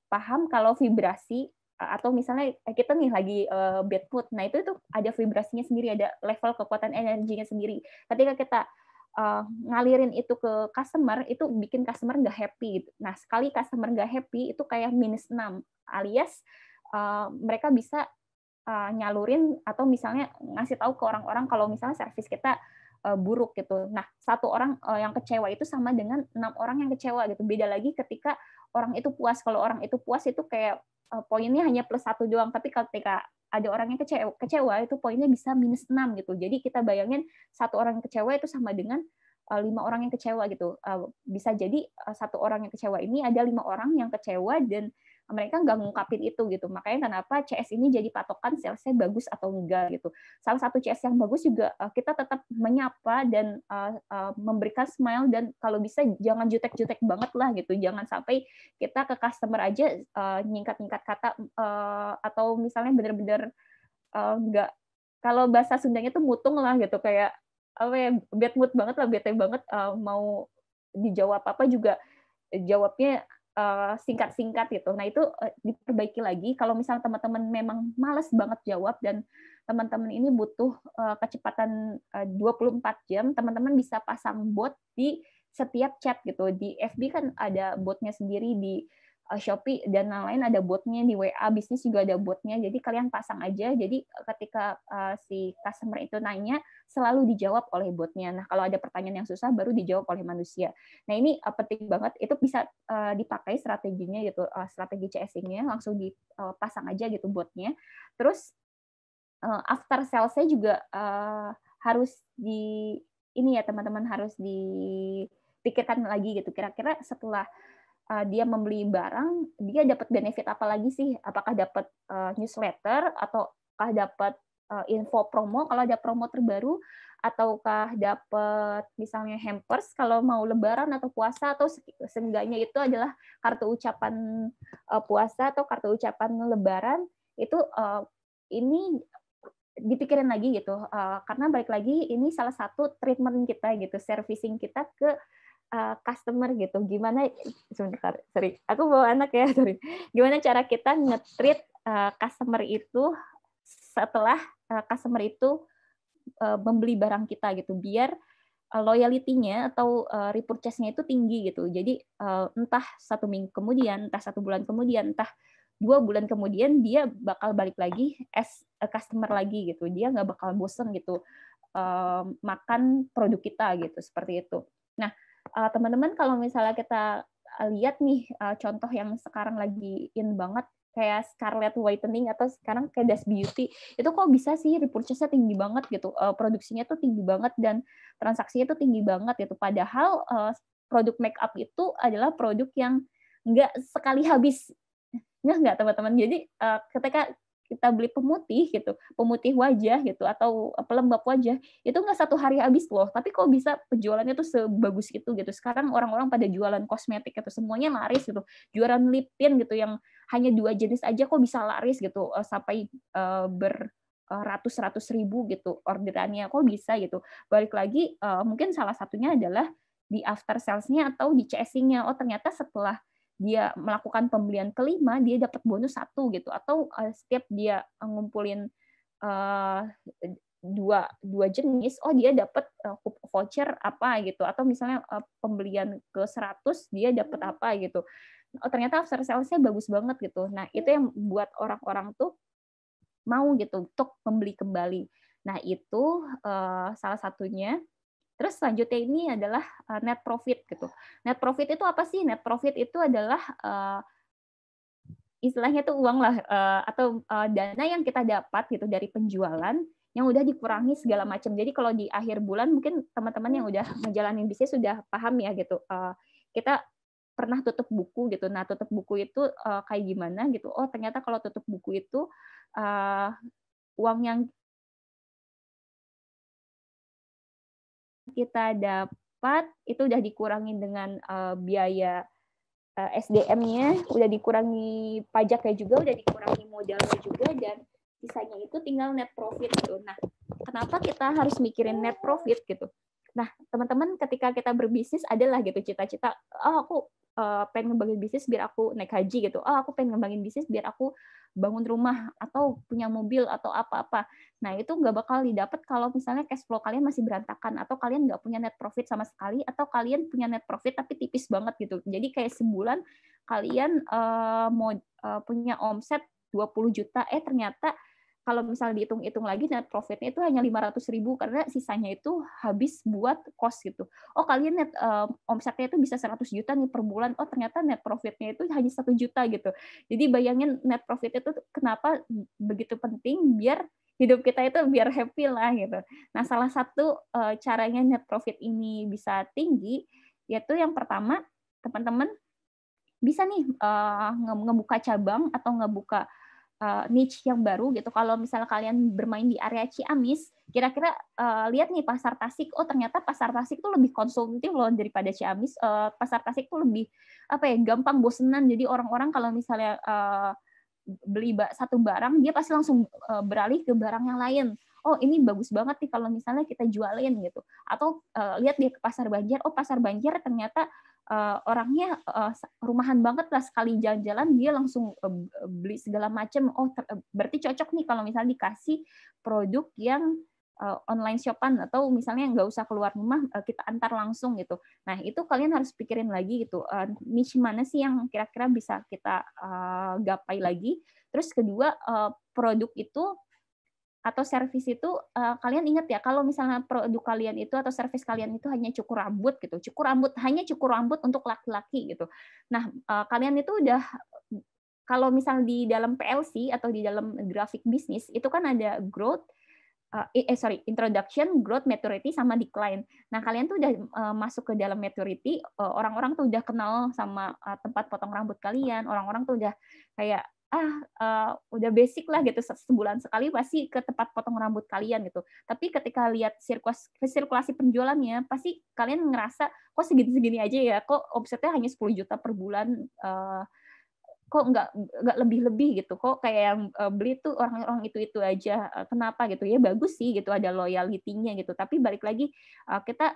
[SPEAKER 2] paham kalau vibrasi atau misalnya kita nih lagi bad mood, nah itu ada vibrasinya sendiri, ada level kekuatan energinya sendiri. Ketika kita ngalirin itu ke customer, itu bikin customer nggak happy gitu. Nah sekali customer nggak happy itu kayak -6, alias mereka bisa nyalurin atau misalnya ngasih tahu ke orang-orang kalau misalnya servis kita buruk gitu. Nah, 1 orang yang kecewa itu sama dengan 6 orang yang kecewa gitu. Beda lagi ketika orang itu puas. Kalau orang itu puas itu kayak poinnya hanya +1 doang, tapi ketika ada orang yang kecewa itu poinnya bisa -6 gitu. Jadi kita bayangin 1 orang yang kecewa itu sama dengan 5 orang yang kecewa gitu. Bisa jadi 1 orang yang kecewa ini ada 5 orang yang kecewa dan mereka nggak ngungkapin itu gitu. Makanya kenapa CS ini jadi patokan salesnya bagus atau enggak gitu. Salah satu CS yang bagus juga kita tetap menyapa dan memberikan smile, dan kalau bisa jangan jutek-jutek banget lah gitu. Jangan sampai kita ke customer aja nyingkat-nyingkat kata atau misalnya benar-benar nggak, kalau bahasa Sundanya tuh mutung lah gitu, kayak apa ya, bad mood banget lah, bete banget, mau dijawab apa juga jawabnya singkat-singkat gitu. Nah itu diperbaiki lagi. Kalau misalnya teman-teman memang malas banget jawab dan teman-teman ini butuh kecepatan 24 jam, teman-teman bisa pasang bot di setiap chat gitu. Di FB kan ada botnya sendiri, di Shopee dan lain-lain ada botnya, di WA bisnis juga ada botnya. Jadi kalian pasang aja. Jadi ketika si customer itu nanya, selalu dijawab oleh botnya. Nah kalau ada pertanyaan yang susah, baru dijawab oleh manusia. Nah ini penting banget. Itu bisa dipakai strateginya gitu, strategi CSing-nya langsung dipasang aja gitu botnya. Terus after sales-nya juga harus ini ya teman-teman, harus dipikirkan lagi gitu. Kira-kira setelah dia membeli barang, dia dapat benefit apa lagi sih? Apakah dapat newsletter, ataukah dapat info promo kalau ada promo terbaru, ataukah dapat misalnya hampers kalau mau lebaran atau puasa, atau seenggaknya itu adalah kartu ucapan puasa atau kartu ucapan lebaran. Itu ini dipikirin lagi gitu, karena balik lagi ini salah satu treatment kita gitu, servicing kita ke customer gitu. Gimana, sebentar, sorry, aku bawa anak ya, sorry. Gimana cara kita nge-treat customer itu setelah customer itu membeli barang kita gitu, biar loyalty-nya atau repurchase-nya itu tinggi gitu. Jadi entah 1 minggu kemudian, entah 1 bulan kemudian, entah 2 bulan kemudian dia bakal balik lagi as a customer lagi gitu. Dia nggak bakal bosen gitu makan produk kita gitu, seperti itu. Nah, teman-teman kalau misalnya kita lihat nih contoh yang sekarang lagi in banget kayak Scarlett Whitening atau sekarang kayak Das Beauty, itu kok bisa sih repurchase-nya tinggi banget gitu, produksinya tuh tinggi banget dan transaksinya tuh tinggi banget gitu. Padahal produk make up itu adalah produk yang nggak sekali habis, nggak teman-teman. Jadi ketika kita beli pemutih gitu, pemutih wajah gitu, atau pelembab wajah, itu nggak 1 hari habis loh. Tapi kok bisa penjualannya tuh sebagus itu gitu. Sekarang orang-orang pada jualan kosmetik itu semuanya laris gitu. Jualan lip tint gitu yang hanya 2 jenis aja kok bisa laris gitu, sampai beratus-ratus ribu gitu orderannya, kok bisa gitu. Balik lagi mungkin salah satunya adalah di after sales-nya atau di chasing-nya. Oh ternyata setelah dia melakukan pembelian kelima, dia dapat bonus 1 gitu, atau setiap dia ngumpulin dua jenis, oh dia dapat voucher apa gitu, atau misalnya pembelian ke 100 dia dapat apa gitu. Oh ternyata after sales-nya bagus banget gitu. Nah itu yang buat orang-orang tuh mau gitu untuk membeli kembali. Nah itu salah satunya. Terus selanjutnya ini adalah net profit gitu. Net profit itu apa sih? Net profit itu adalah istilahnya tuh uang lah atau dana yang kita dapat gitu dari penjualan yang udah dikurangi segala macam. Jadi kalau di akhir bulan mungkin teman-teman yang udah menjalani bisnis sudah paham ya gitu. Kita pernah tutup buku gitu. Nah, tutup buku itu kayak gimana gitu. Oh, ternyata kalau tutup buku itu uang yang kita dapat itu udah dikurangi dengan biaya SDM-nya, udah dikurangi pajaknya juga, udah dikurangi modalnya juga, dan sisanya itu tinggal net profit gitu. Nah, kenapa kita harus mikirin net profit gitu? Nah, teman-teman ketika kita berbisnis adalah gitu cita-cita, oh aku pengen ngembangin bisnis biar aku naik haji gitu. Oh, aku pengen ngembangin bisnis biar aku bangun rumah atau punya mobil atau apa-apa. Nah, itu nggak bakal didapat kalau misalnya cash flow kalian masih berantakan, atau kalian nggak punya net profit sama sekali, atau kalian punya net profit tapi tipis banget gitu. Jadi kayak sebulan kalian mau punya omset 20 juta, ternyata kalau misalnya dihitung-hitung lagi net profitnya itu hanya 500.000 karena sisanya itu habis buat cost gitu. Oh kalian net omsetnya itu bisa 100 juta nih per bulan. Oh ternyata net profitnya itu hanya 1 juta gitu. Jadi bayangin net profit itu kenapa begitu penting biar hidup kita itu biar happy lah gitu. Nah salah satu caranya net profit ini bisa tinggi yaitu yang pertama teman-teman bisa nih ngebuka cabang atau ngebuka niche yang baru gitu. Kalau misalnya kalian bermain di area Ciamis, kira-kira lihat nih pasar Tasik. Oh ternyata pasar Tasik tuh lebih konsumtif loh daripada Ciamis. Pasar Tasik tuh lebih apa ya, gampang bosenan. Jadi orang-orang kalau misalnya beli satu barang, dia pasti langsung beralih ke barang yang lain. Oh ini bagus banget nih kalau misalnya kita jualin gitu. Atau lihat dia ke pasar Banjar. Oh pasar Banjar ternyata orangnya rumahan banget lah, sekali jalan-jalan dia langsung beli segala macam. Berarti cocok nih kalau misalnya dikasih produk yang online shopan, atau misalnya nggak usah keluar rumah, kita antar langsung gitu. Nah itu kalian harus pikirin lagi gitu, niche mana sih yang kira-kira bisa kita gapai lagi. Terus kedua, produk itu atau servis itu, kalian ingat ya, kalau misalnya produk kalian itu atau servis kalian itu hanya cukur rambut gitu, hanya cukur rambut untuk laki-laki gitu. Nah, kalian itu udah, kalau misalnya di dalam PLC atau di dalam grafik bisnis itu kan ada growth, introduction, growth, maturity, sama decline. Nah, kalian tuh udah masuk ke dalam maturity, orang-orang tuh udah kenal sama tempat potong rambut kalian, orang-orang tuh udah kayak udah basic lah gitu, sebulan sekali pasti ke tempat potong rambut kalian gitu. Tapi ketika lihat sirkulasi penjualannya, pasti kalian ngerasa kok segini-segini aja ya, kok omsetnya hanya 10 juta per bulan, kok nggak lebih-lebih gitu, kok kayak yang beli tuh orang-orang itu aja, kenapa gitu ya. Bagus sih gitu, ada loyalty-nya gitu, tapi balik lagi kita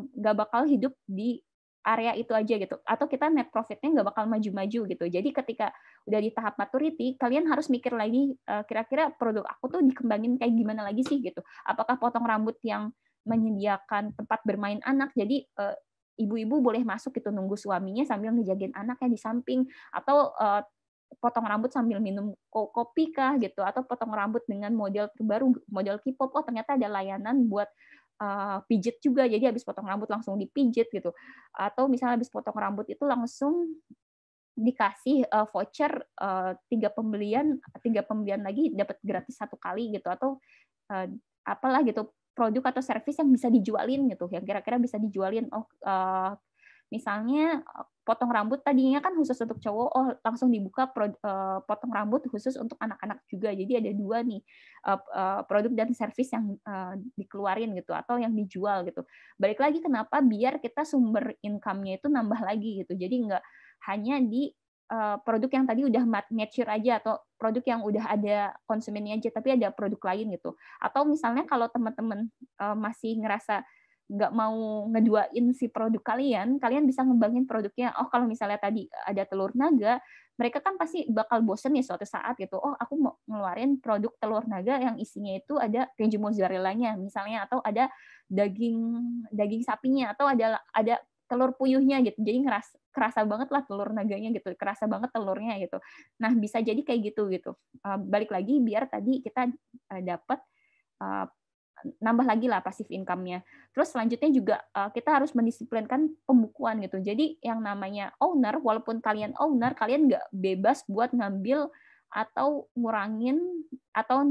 [SPEAKER 2] nggak bakal hidup di area itu aja gitu, atau kita net profit-nya nggak bakal maju-maju gitu. Jadi ketika udah di tahap maturity, kalian harus mikir lagi, kira-kira produk aku tuh dikembangin kayak gimana lagi sih gitu. Apakah potong rambut yang menyediakan tempat bermain anak, jadi ibu-ibu boleh masuk gitu, nunggu suaminya sambil ngejagain anaknya di samping, atau potong rambut sambil minum kopi kah gitu, atau potong rambut dengan model terbaru, model K-pop, ternyata ada layanan buat pijit juga, jadi habis potong rambut langsung dipijit gitu. Atau misalnya habis potong rambut itu langsung dikasih voucher 3 pembelian lagi dapat gratis 1 kali gitu, atau apalah gitu, produk atau servis yang bisa dijualin gitu, yang kira-kira bisa dijualin. Misalnya potong rambut tadinya kan khusus untuk cowok, langsung dibuka potong rambut khusus untuk anak-anak juga. Jadi ada 2 nih produk dan servis yang dikeluarin gitu, atau yang dijual gitu. Balik lagi kenapa, biar kita sumber income-nya itu nambah lagi gitu. Jadi nggak hanya di produk yang tadi udah mature aja, atau produk yang udah ada konsumennya aja, tapi ada produk lain gitu. Atau misalnya kalau teman-teman masih ngerasa nggak mau ngeduain si produk kalian bisa ngembangin produknya. Kalau misalnya tadi ada telur naga, mereka kan pasti bakal bosen ya suatu saat gitu. Aku mau ngeluarin produk telur naga yang isinya itu ada keju mozzarella-nya misalnya, atau ada daging sapinya, atau ada telur puyuhnya gitu. Jadi kerasa banget lah telur naganya gitu, kerasa banget telurnya gitu. Nah, bisa jadi kayak gitu. Balik lagi biar tadi kita dapat nambah lagi lah passive income-nya. Terus selanjutnya juga kita harus mendisiplinkan pembukuan gitu. Jadi yang namanya owner, walaupun kalian owner, kalian nggak bebas buat ngambil atau ngurangin atau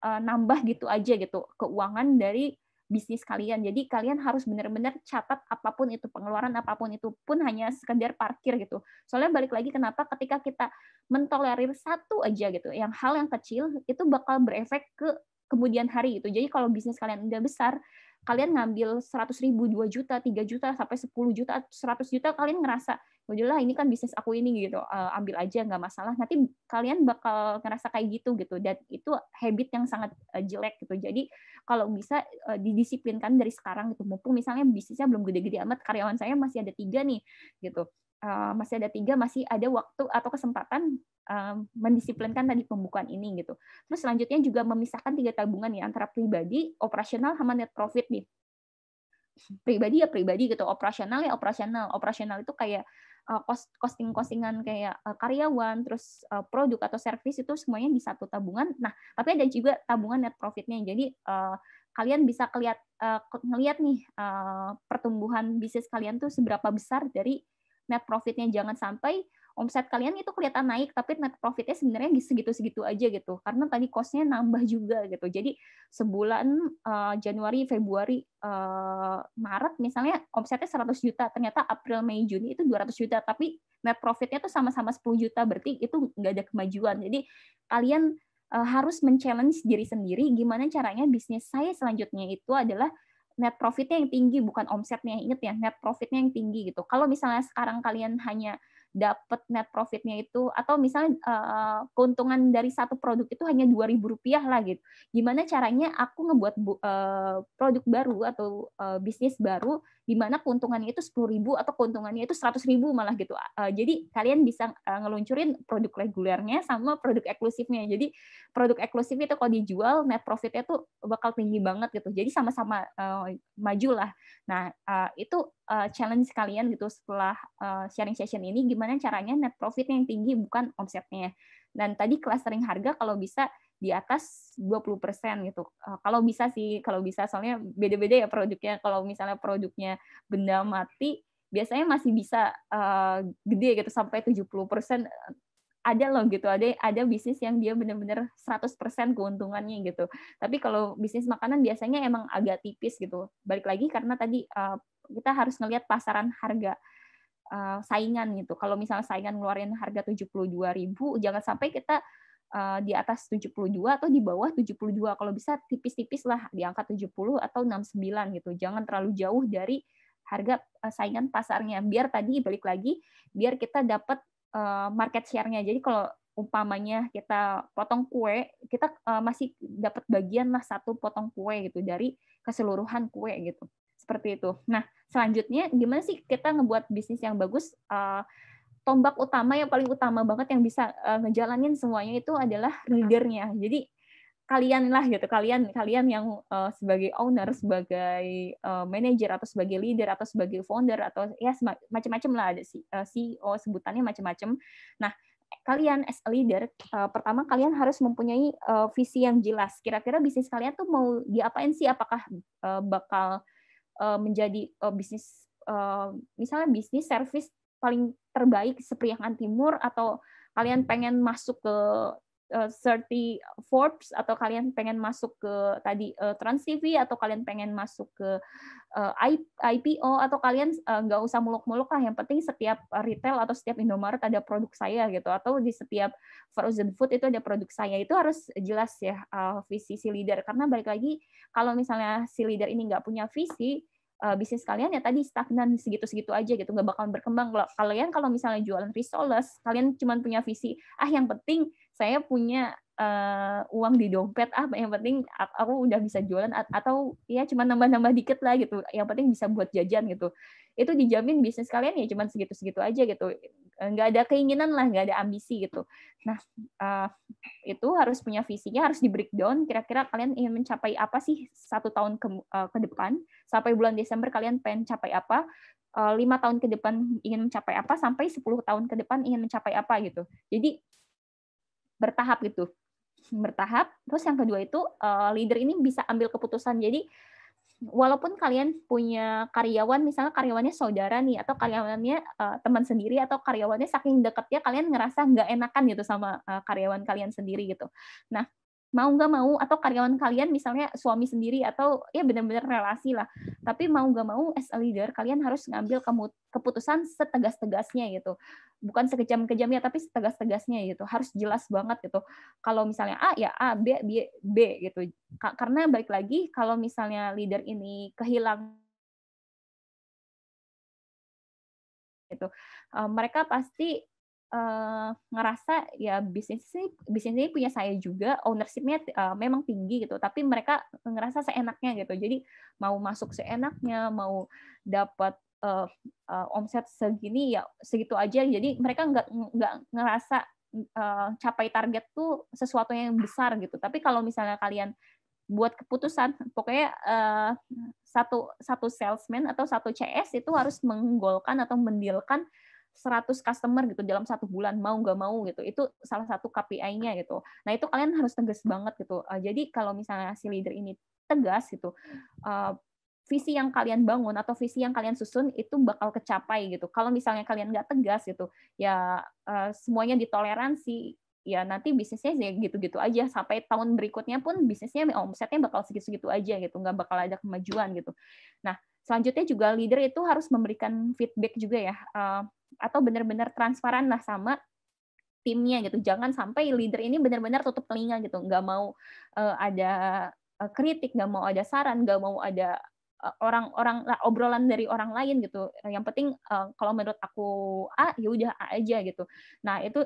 [SPEAKER 2] nambah gitu aja gitu keuangan dari bisnis kalian. Jadi kalian harus benar-benar catat apapun itu pengeluaran, apapun itu pun hanya sekedar parkir gitu. Soalnya balik lagi kenapa ketika kita mentolerir satu aja gitu, hal yang kecil itu bakal berefek ke kemudian hari itu. Jadi kalau bisnis kalian udah besar, kalian ngambil 100.000, 2 juta, 3 juta, sampai 10 juta, 100 juta, kalian ngerasa, udahlah ini kan bisnis aku ini gitu, ambil aja nggak masalah. Nanti kalian bakal ngerasa kayak gitu. Dan itu habit yang sangat jelek gitu. Jadi kalau bisa didisiplinkan dari sekarang gitu. Mumpung misalnya bisnisnya belum gede-gede amat, karyawan saya masih ada 3 nih gitu. Masih ada 3, masih ada waktu atau kesempatan mendisiplinkan tadi pembukuan ini gitu. Terus selanjutnya juga memisahkan 3 tabungan ya, antara pribadi, operasional, sama net profit nih. Pribadi ya pribadi gitu, operasional ya operasional. Operasional itu kayak costing-costingan kayak karyawan, terus produk atau servis itu semuanya di satu tabungan. Nah, tapi ada juga tabungan net profit-nya. Jadi kalian bisa ngelihat nih pertumbuhan bisnis kalian tuh seberapa besar dari net profit-nya. Jangan sampai omset kalian itu kelihatan naik, tapi net profit-nya sebenarnya segitu-segitu aja gitu. Karena tadi cost-nya nambah juga gitu. Jadi sebulan Januari, Februari, Maret misalnya omsetnya 100 juta, ternyata April, Mei, Juni itu 200 juta, tapi net profit-nya tuh sama-sama 10 juta, berarti itu nggak ada kemajuan. Jadi kalian harus men-challenge diri sendiri, gimana caranya bisnis saya selanjutnya itu adalah net profit-nya yang tinggi, bukan omsetnya. Ingat ya, net profit-nya yang tinggi gitu. Kalau misalnya sekarang kalian hanya dapat net profitnya itu, atau misalnya keuntungan dari satu produk itu hanya Rp2.000 lah gitu. Gimana caranya aku ngebuat produk baru atau bisnis baru di mana keuntungannya itu 10.000 atau keuntungannya itu 100.000 malah gitu. Jadi kalian bisa ngeluncurin produk regulernya sama produk eksklusifnya. Jadi produk eksklusif itu kalau dijual net profitnya tuh bakal tinggi banget gitu. Jadi sama-sama maju lah. Nah, itu challenge kalian gitu setelah sharing session ini, gimana caranya net profitnya yang tinggi bukan omsetnya. Dan tadi clustering harga kalau bisa di atas 20% gitu. Kalau bisa sih, kalau bisa, soalnya beda-beda ya produknya. Kalau misalnya produknya benda mati, biasanya masih bisa gede gitu sampai 70%. Ada loh gitu, ada bisnis yang dia benar-benar 100% keuntungannya gitu. Tapi kalau bisnis makanan biasanya emang agak tipis gitu. Balik lagi karena tadi kita harus ngelihat pasaran harga saingan gitu. Kalau misalnya saingan ngeluarin harga 72.000, jangan sampai kita di atas 72 atau di bawah 72. Kalau bisa tipis-tipis lah di angka 70 atau 69 gitu. Jangan terlalu jauh dari harga saingan pasarnya. Biar tadi balik lagi, biar kita dapat market share-nya. Jadi kalau umpamanya kita potong kue, kita masih dapat bagian lah satu potong kue gitu dari keseluruhan kue gitu. Seperti itu. Nah, selanjutnya gimana sih kita ngebuat bisnis yang bagus? Tombak utama yang paling utama banget yang bisa ngejalanin semuanya itu adalah leader-nya. Jadi kalian lah gitu, kalian yang sebagai owner, sebagai manager atau sebagai leader atau sebagai founder atau ya macam-macam lah, ada CEO, sebutannya macam-macam. Nah, kalian as a leader, pertama kalian harus mempunyai visi yang jelas. Kira-kira bisnis kalian tuh mau diapain sih? Apakah bakal menjadi bisnis misalnya bisnis service paling terbaik sepriangan timur, atau kalian pengen masuk ke 30 Forbes, atau kalian pengen masuk ke tadi Trans TV, atau kalian pengen masuk ke IPO, atau kalian nggak usah muluk-muluk lah, yang penting setiap retail atau setiap Indomaret ada produk saya gitu, atau di setiap frozen food itu ada produk saya. Itu harus jelas ya visi si leader, karena balik lagi kalau misalnya si leader ini nggak punya visi, bisnis kalian ya tadi stagnan segitu-segitu aja gitu, nggak bakalan berkembang. Kalian kalau misalnya jualan risoles, kalian cuma punya visi, yang penting saya punya uang di dompet, yang penting aku udah bisa jualan, atau ya cuma nambah-nambah dikit lah gitu, yang penting bisa buat jajan gitu. Itu dijamin bisnis kalian ya cuma segitu-segitu aja gitu, nggak ada keinginan lah, nggak ada ambisi gitu. Nah, itu harus punya visinya, harus di breakdown. Kira-kira kalian ingin mencapai apa sih 1 tahun ke depan? Sampai bulan Desember kalian pengen capai apa? 5 tahun ke depan ingin mencapai apa? Sampai 10 tahun ke depan ingin mencapai apa gitu. Jadi bertahap gitu. Bertahap. Terus yang kedua itu leader ini bisa ambil keputusan. Jadi walaupun kalian punya karyawan, misalnya karyawannya saudara nih, atau karyawannya teman sendiri, atau karyawannya saking dekatnya kalian ngerasa nggak enakan gitu sama karyawan kalian sendiri gitu. Nah, mau nggak mau, atau karyawan kalian misalnya suami sendiri, atau ya benar-benar relasi lah, tapi mau nggak mau as a leader kalian harus ngambil keputusan setegas-tegasnya gitu, bukan sekejam-kejamnya tapi setegas-tegasnya gitu, harus jelas banget gitu. Kalau misalnya A ya A, B B gitu, karena balik lagi kalau misalnya leader ini kehilangan gitu, mereka pasti ngerasa ya bisnis ini punya saya juga, ownership-nya memang tinggi gitu, tapi mereka ngerasa seenaknya gitu. Jadi mau masuk seenaknya, mau dapat omset segini ya segitu aja. Jadi mereka nggak ngerasa capai target tuh sesuatu yang besar gitu. Tapi kalau misalnya kalian buat keputusan, pokoknya satu salesman atau satu CS itu harus menggolkan atau mendilkan 100 customer gitu dalam 1 bulan, mau nggak mau gitu. Itu salah satu KPI-nya gitu. Nah, itu kalian harus tegas banget gitu. Jadi kalau misalnya si leader ini tegas gitu, visi yang kalian bangun atau visi yang kalian susun itu bakal kecapai gitu. Kalau misalnya kalian nggak tegas gitu, ya semuanya ditoleransi, ya nanti bisnisnya gitu-gitu aja, sampai tahun berikutnya pun bisnisnya omsetnya bakal segitu-segitu aja gitu, nggak bakal ada kemajuan gitu. Nah, selanjutnya juga leader itu harus memberikan feedback juga ya, atau benar-benar transparan lah sama timnya gitu. Jangan sampai leader ini benar-benar tutup telinga gitu, nggak mau ada kritik, nggak mau ada saran, nggak mau ada orang-orang obrolan dari orang lain gitu. Yang penting kalau menurut aku A, ya udah A aja gitu. Nah, itu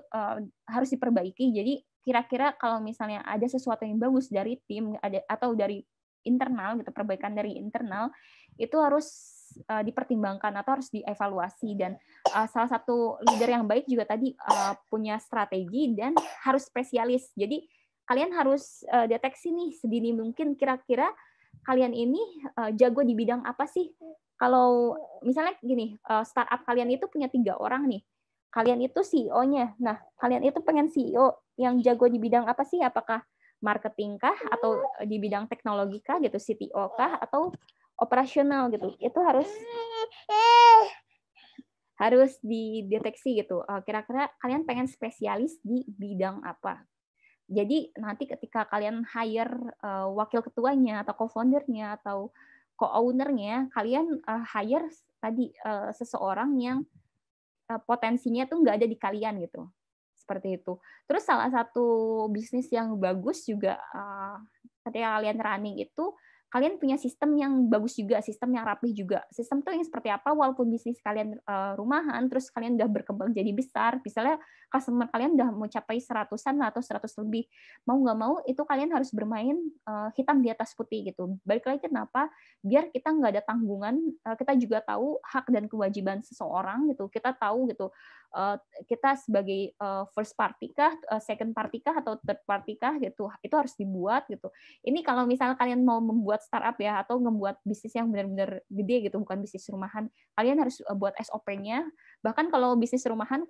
[SPEAKER 2] harus diperbaiki. Jadi kira-kira kalau misalnya ada sesuatu yang bagus dari tim atau dari internal gitu, perbaikan dari internal itu harus dipertimbangkan atau harus dievaluasi. Dan salah satu leader yang baik juga tadi punya strategi dan harus spesialis. Jadi kalian harus deteksi nih sedini mungkin kira-kira kalian ini jago di bidang apa sih? Kalau misalnya gini, startup kalian itu punya 3 orang nih. Kalian itu CEO-nya. Nah, kalian itu pengen CEO yang jago di bidang apa sih? Apakah marketing kah atau di bidang teknologi kah gitu, CTO kah atau operasional gitu. Itu harus dideteksi gitu. Kira-kira kalian pengen spesialis di bidang apa? Jadi nanti ketika kalian hire wakil ketuanya atau co-foundernya atau co-ownernya, kalian hire tadi seseorang yang potensinya tuh nggak ada di kalian gitu. Seperti itu. Terus salah satu bisnis yang bagus juga ketika kalian running itu, kalian punya sistem yang bagus juga, sistem yang rapih juga. Sistem tuh yang seperti apa, walaupun bisnis kalian rumahan, terus kalian udah berkembang jadi besar, misalnya customer kalian udah mencapai 100-an atau 100 lebih, mau nggak mau itu kalian harus bermain hitam di atas putih gitu. Balik lagi kenapa? Biar kita nggak ada tanggungan, kita juga tahu hak dan kewajiban seseorang gitu, kita tahu gitu, kita sebagai first party kah, second party kah, atau third party kah gitu, itu harus dibuat gitu. Ini kalau misalnya kalian mau membuat startup ya, atau membuat bisnis yang benar-benar gede gitu, bukan bisnis rumahan, kalian harus buat SOP-nya. Bahkan kalau bisnis rumahan,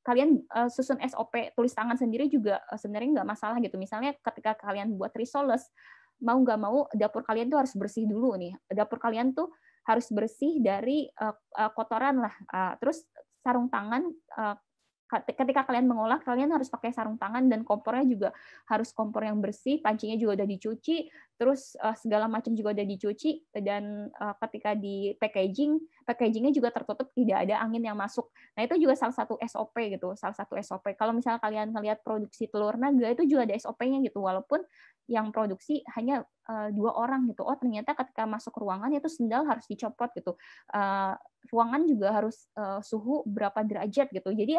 [SPEAKER 2] kalian susun SOP tulis tangan sendiri juga sebenarnya nggak masalah gitu. Misalnya ketika kalian buat risoles, mau nggak mau dapur kalian tuh harus bersih dulu nih. Dapur kalian tuh harus bersih dari kotoran lah. Terus sarung tangan, ketika kalian mengolah, kalian harus pakai sarung tangan dan kompornya juga harus kompor yang bersih, pancinya juga udah dicuci, terus segala macam juga udah dicuci, dan ketika di packagingnya juga tertutup, tidak ada angin yang masuk. Nah, itu juga salah satu SOP gitu, salah satu SOP. Kalau misalnya kalian ngelihat produksi telur naga, itu juga ada SOP-nya gitu, walaupun yang produksi hanya 2 orang gitu. Oh, ternyata ketika masuk ruangan itu sendal harus dicopot gitu. Ruangan juga harus suhu berapa derajat gitu. Jadi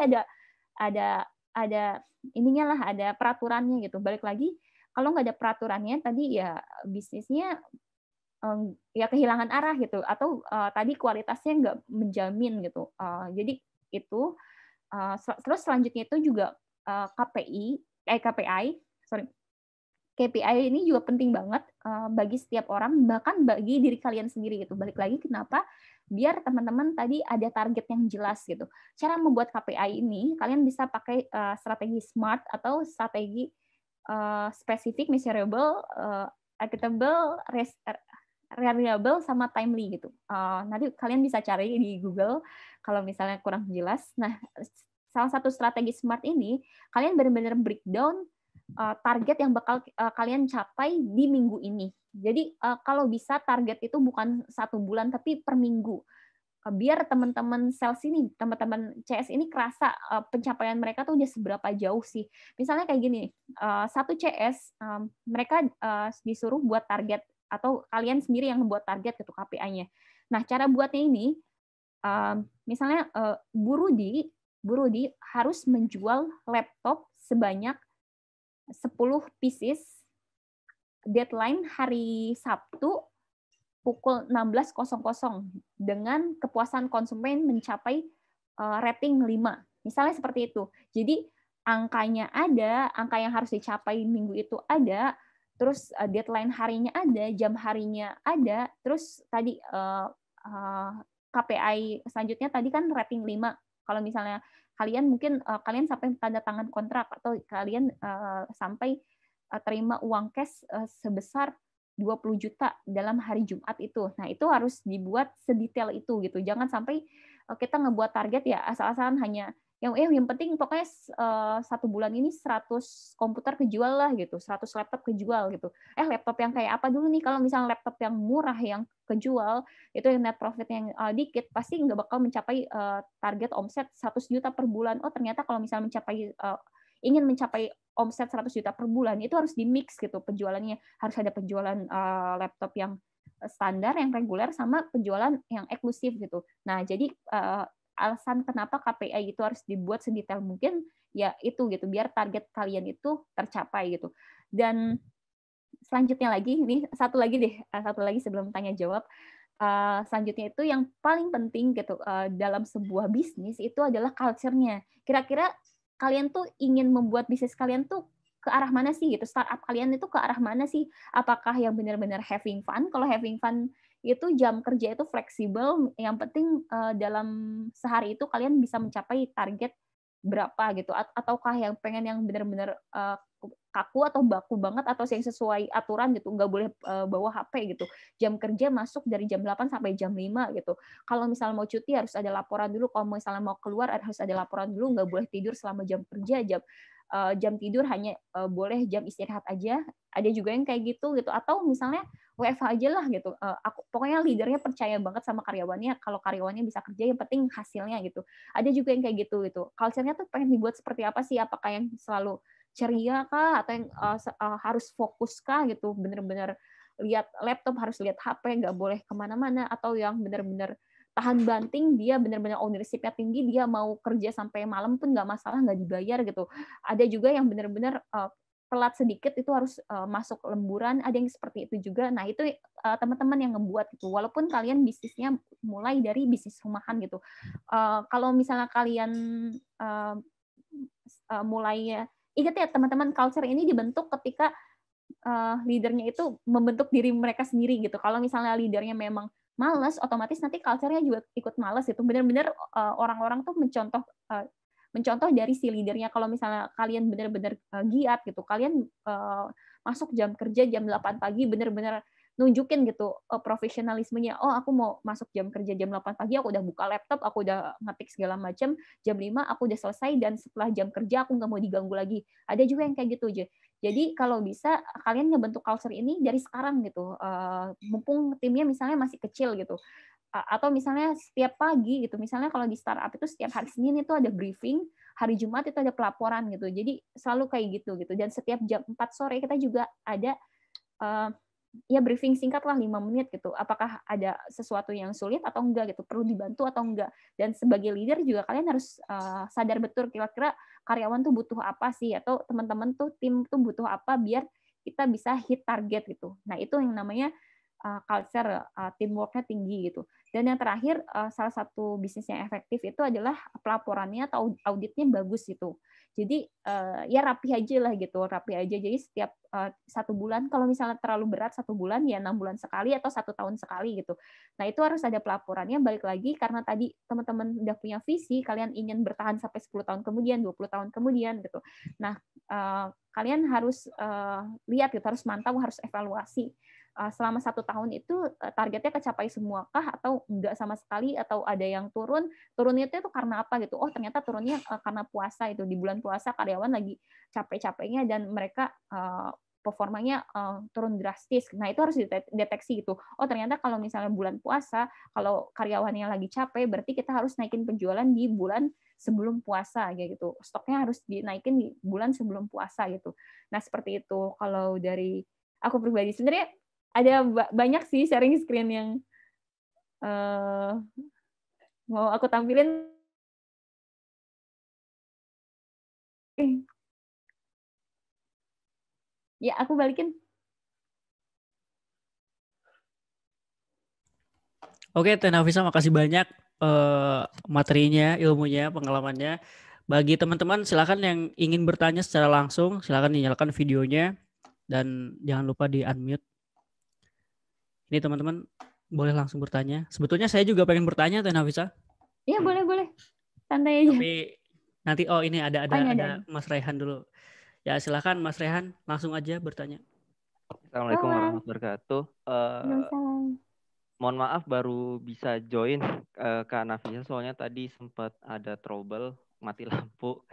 [SPEAKER 2] ada ininya lah, ada peraturannya gitu. Balik lagi, kalau nggak ada peraturannya tadi ya bisnisnya ya kehilangan arah gitu, atau tadi kualitasnya nggak menjamin gitu. Jadi itu terus selanjutnya itu juga KPI, sorry, KPI ini juga penting banget bagi setiap orang, bahkan bagi diri kalian sendiri gitu. Balik lagi kenapa? Biar teman-teman tadi ada target yang jelas gitu. Cara membuat KPI ini kalian bisa pakai strategi SMART atau strategi spesifik, measurable, achievable, reliable, sama timely gitu. Nanti kalian bisa cari di Google kalau misalnya kurang jelas. Nah, salah satu strategi SMART ini kalian benar-benar breakdown target yang bakal kalian capai di minggu ini. Jadi kalau bisa target itu bukan 1 bulan tapi per minggu. Biar teman-teman sales ini, teman-teman CS ini kerasa pencapaian mereka tuh udah seberapa jauh sih. Misalnya kayak gini, satu CS mereka disuruh buat target, atau kalian sendiri yang membuat target gitu KPI-nya. Nah, cara buatnya ini misalnya Bu Rudi harus menjual laptop sebanyak 10 pieces, deadline hari Sabtu pukul 16.00 dengan kepuasan konsumen mencapai rating 5. Misalnya seperti itu. Jadi angkanya ada, angka yang harus dicapai minggu itu ada, terus deadline harinya ada, jam harinya ada, terus tadi KPI selanjutnya tadi kan rating 5. Kalau misalnya kalian mungkin kalian sampai tanda tangan kontrak, atau kalian sampai terima uang cash sebesar 20 juta dalam hari Jumat itu. Nah, itu harus dibuat sedetail itu gitu. Jangan sampai kita ngebuat target ya asal-asalan, hanya yang penting pokoknya 1 bulan ini 100 komputer kejual lah gitu, 100 laptop kejual gitu. Laptop yang kayak apa dulu nih? Kalau misalnya laptop yang murah yang kejual, itu yang net profit yang dikit, pasti nggak bakal mencapai target omset 100 juta per bulan. Oh, ternyata kalau misalnya ingin mencapai omset 100 juta per bulan, itu harus di-mix gitu penjualannya. Harus ada penjualan laptop yang standar, yang reguler, sama penjualan yang eksklusif gitu. Nah, jadi alasan kenapa KPI itu harus dibuat sedetail mungkin ya itu gitu, biar target kalian itu tercapai gitu. Dan selanjutnya lagi, ini satu lagi sebelum tanya jawab. Selanjutnya itu yang paling penting gitu dalam sebuah bisnis itu adalah culture-nya. Kira-kira kalian tuh ingin membuat bisnis kalian tuh ke arah mana sih gitu? Startup kalian itu ke arah mana sih? Apakah yang benar-benar having fun? Kalau having fun itu jam kerja itu fleksibel, yang penting dalam sehari itu kalian bisa mencapai target berapa gitu, ataukah yang pengen yang benar-benar kaku atau baku banget, atau yang sesuai aturan gitu, nggak boleh bawa HP gitu, jam kerja masuk dari jam 8 sampai jam 5 gitu. Kalau misalnya mau cuti harus ada laporan dulu, kalau misalnya mau keluar harus ada laporan dulu, nggak boleh tidur selama jam kerja, jam tidur hanya boleh jam istirahat aja. Ada juga yang kayak gitu, atau misalnya WFH aja lah gitu. Aku pokoknya leadernya percaya banget sama karyawannya, kalau karyawannya bisa kerja yang penting hasilnya gitu. Ada juga yang kayak gitu gitu. Culture-nya tuh pengen dibuat seperti apa sih? Apakah yang selalu ceria kah, atau yang harus fokus kah gitu, bener-bener lihat laptop, harus lihat HP, nggak boleh kemana-mana, atau yang bener-bener tahan banting, dia bener-bener ownership-nya tinggi, dia mau kerja sampai malam pun nggak masalah, nggak dibayar gitu. Ada juga yang bener-bener telat sedikit itu harus masuk lemburan, ada yang seperti itu juga. Nah, itu teman-teman yang ngebuat gitu. Walaupun kalian bisnisnya mulai dari bisnis rumahan gitu. Kalau misalnya kalian mulai, ingat ya teman-teman, culture ini dibentuk ketika leadernya itu membentuk diri mereka sendiri gitu. Kalau misalnya leadernya memang malas, otomatis nanti culture-nya juga ikut malas gitu. Benar-benar orang-orang tuh mencontoh dari si leadernya. Kalau misalnya kalian benar-benar giat gitu, kalian masuk jam kerja jam 8 pagi, benar-benar nunjukin gitu profesionalismenya. Oh, aku mau masuk jam kerja jam 8 pagi, aku udah buka laptop, aku udah ngetik segala macam, jam 5 aku udah selesai, dan setelah jam kerja aku nggak mau diganggu lagi. Ada juga yang kayak gitu aja. Jadi kalau bisa kalian ngebentuk culture ini dari sekarang gitu, mumpung timnya misalnya masih kecil gitu. Atau misalnya setiap pagi gitu, misalnya kalau di startup itu setiap hari Senin itu ada briefing, hari Jumat itu ada pelaporan gitu. Jadi selalu kayak gitu gitu. Dan setiap jam 4 sore kita juga ada ya briefing singkat lah 5 menit gitu. Apakah ada sesuatu yang sulit atau enggak gitu, perlu dibantu atau enggak. Dan sebagai leader juga kalian harus sadar betul kira-kira karyawan tuh butuh apa sih, atau teman-teman tuh tim tuh butuh apa biar kita bisa hit target gitu. Nah, itu yang namanya culture, teamwork-nya tinggi gitu. Dan yang terakhir, salah satu bisnis yang efektif itu adalah pelaporannya atau auditnya bagus gitu. Jadi ya rapi aja lah gitu, rapi aja. Jadi setiap 1 bulan, kalau misalnya terlalu berat 1 bulan, ya 6 bulan sekali atau 1 tahun sekali gitu. Nah, itu harus ada pelaporannya. Balik lagi karena tadi teman-teman udah punya visi, kalian ingin bertahan sampai 10 tahun kemudian, 20 tahun kemudian gitu. Nah, kalian harus lihat gitu, harus mantau, harus evaluasi. Selama 1 tahun itu targetnya kecapai semua kah, atau enggak sama sekali, atau ada yang turunnya itu karena apa gitu. Oh, ternyata turunnya karena puasa, itu di bulan puasa karyawan lagi capek-capeknya dan mereka performanya turun drastis. Nah, itu harus dideteksi gitu. Oh, ternyata kalau misalnya bulan puasa, kalau karyawannya lagi capek, berarti kita harus naikin penjualan di bulan sebelum puasa gitu. Stoknya harus dinaikin di bulan sebelum puasa gitu. Nah, seperti itu kalau dari aku pribadi. Sebenarnya ada banyak sih sharing screen yang mau aku tampilin. Ya, aku balikin.
[SPEAKER 1] Oke, Teh Nafisa, makasih banyak materinya, ilmunya, pengalamannya. Bagi teman-teman, silakan yang ingin bertanya secara langsung, silakan dinyalakan videonya dan jangan lupa di unmute. Ini teman-teman boleh langsung bertanya. Sebetulnya saya juga pengen bertanya, Teh Nafisa.
[SPEAKER 2] Iya, boleh. Santai aja.
[SPEAKER 1] Tapi nanti ini ada
[SPEAKER 2] ada.
[SPEAKER 1] Mas Rehan dulu. Ya, silakan Mas Rehan, langsung aja bertanya.
[SPEAKER 3] Assalamualaikum warahmatullahi wabarakatuh.
[SPEAKER 2] Waalaikumsalam.
[SPEAKER 3] Mohon maaf baru bisa join Kak Nafisa, soalnya tadi sempat ada trouble mati lampu.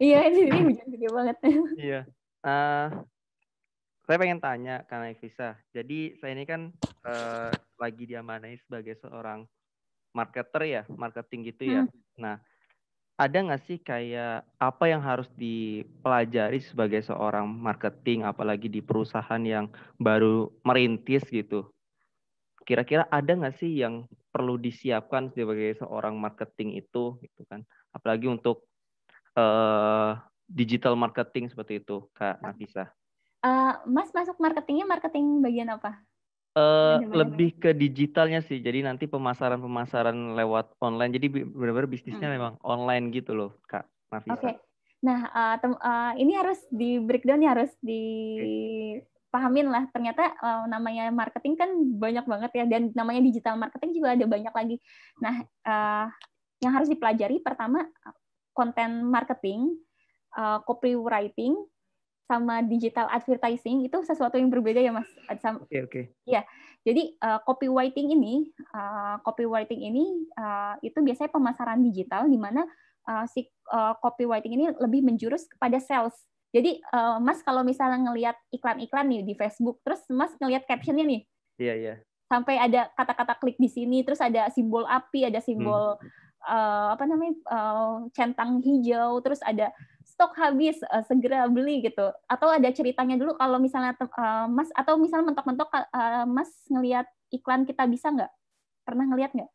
[SPEAKER 2] Iya, ini hujan gede banget.
[SPEAKER 3] Iya. Saya pengen tanya Kak Nafisa. Jadi saya ini kan lagi diamanai sebagai seorang marketer ya, marketing gitu ya. Nah, ada nggak sih kayak apa yang harus dipelajari sebagai seorang marketing, apalagi di perusahaan yang baru merintis gitu? Kira-kira ada nggak sih yang perlu disiapkan sebagai seorang marketing itu, gitu kan? Apalagi untuk digital marketing seperti itu, Kak Nafisa.
[SPEAKER 2] Mas masuk marketingnya marketing bagian apa? Ada banyak ya.
[SPEAKER 3] Lebih ke digitalnya sih, jadi nanti pemasaran lewat online, jadi benar-benar bisnisnya memang online gitu loh, Kak
[SPEAKER 2] Oke.
[SPEAKER 3] Nafisa.
[SPEAKER 2] Nah, ini harus di breakdown ya, harus
[SPEAKER 3] Oke.
[SPEAKER 2] dipahamin lah. Ternyata namanya marketing kan banyak banget ya, dan namanya digital marketing juga ada banyak lagi. Nah, yang harus dipelajari pertama konten marketing, copywriting, sama digital advertising itu sesuatu yang berbeda ya, Mas.
[SPEAKER 3] Oke.
[SPEAKER 2] Ya, jadi copywriting ini itu biasanya pemasaran digital di mana si copywriting ini lebih menjurus kepada sales. Jadi Mas kalau misalnya ngelihat iklan-iklan nih di Facebook, terus Mas ngelihat captionnya nih,
[SPEAKER 3] Iya.
[SPEAKER 2] sampai ada kata-kata klik di sini, terus ada simbol api, ada simbol centang hijau, terus ada stok habis, segera beli gitu. Atau ada ceritanya dulu kalau misalnya Mas, atau misalnya mentok-mentok Mas ngelihat iklan Kita Bisa nggak? Pernah ngelihat nggak?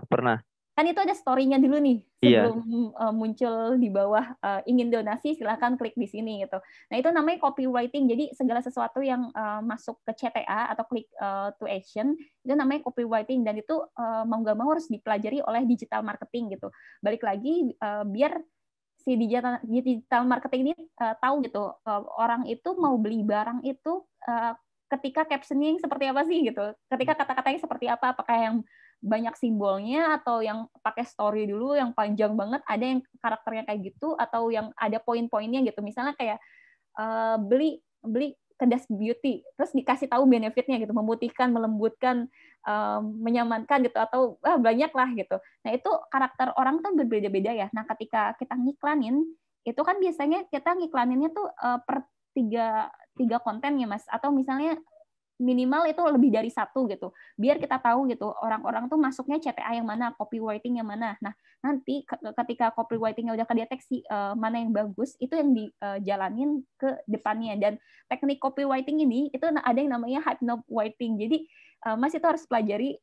[SPEAKER 3] Pernah.
[SPEAKER 2] Kan itu ada story-nya dulu nih
[SPEAKER 3] Iya.
[SPEAKER 2] sebelum muncul di bawah ingin donasi silahkan klik di sini gitu. Nah itu namanya copywriting. Jadi segala sesuatu yang masuk ke CTA atau click to action itu namanya copywriting, dan itu mau nggak mau harus dipelajari oleh digital marketing gitu. Balik lagi biar si digital marketing ini tahu gitu orang itu mau beli barang itu ketika captioning seperti apa sih gitu. Ketika kata-katanya seperti apa, apakah yang banyak simbolnya atau yang pakai story dulu yang panjang banget, ada yang karakternya kayak gitu atau yang ada poin-poinnya gitu. Misalnya kayak beli Kedas Beauty terus dikasih tahu benefitnya gitu, memutihkan, melembutkan, menyamankan gitu, atau banyak lah gitu. Nah itu karakter orang tuh berbeda-beda ya. Nah ketika kita ngiklanin itu kan biasanya kita ngiklaninnya tuh per tiga konten ya Mas, atau misalnya minimal itu lebih dari satu gitu, biar kita tahu gitu orang-orang tuh masuknya CTA yang mana, copywriting yang mana. Nah nanti ketika copywritingnya udah kedeteksi mana yang bagus, itu yang dijalanin ke depannya. Dan teknik copywriting ini itu ada yang namanya hypnowriting. Jadi Mas itu harus pelajari,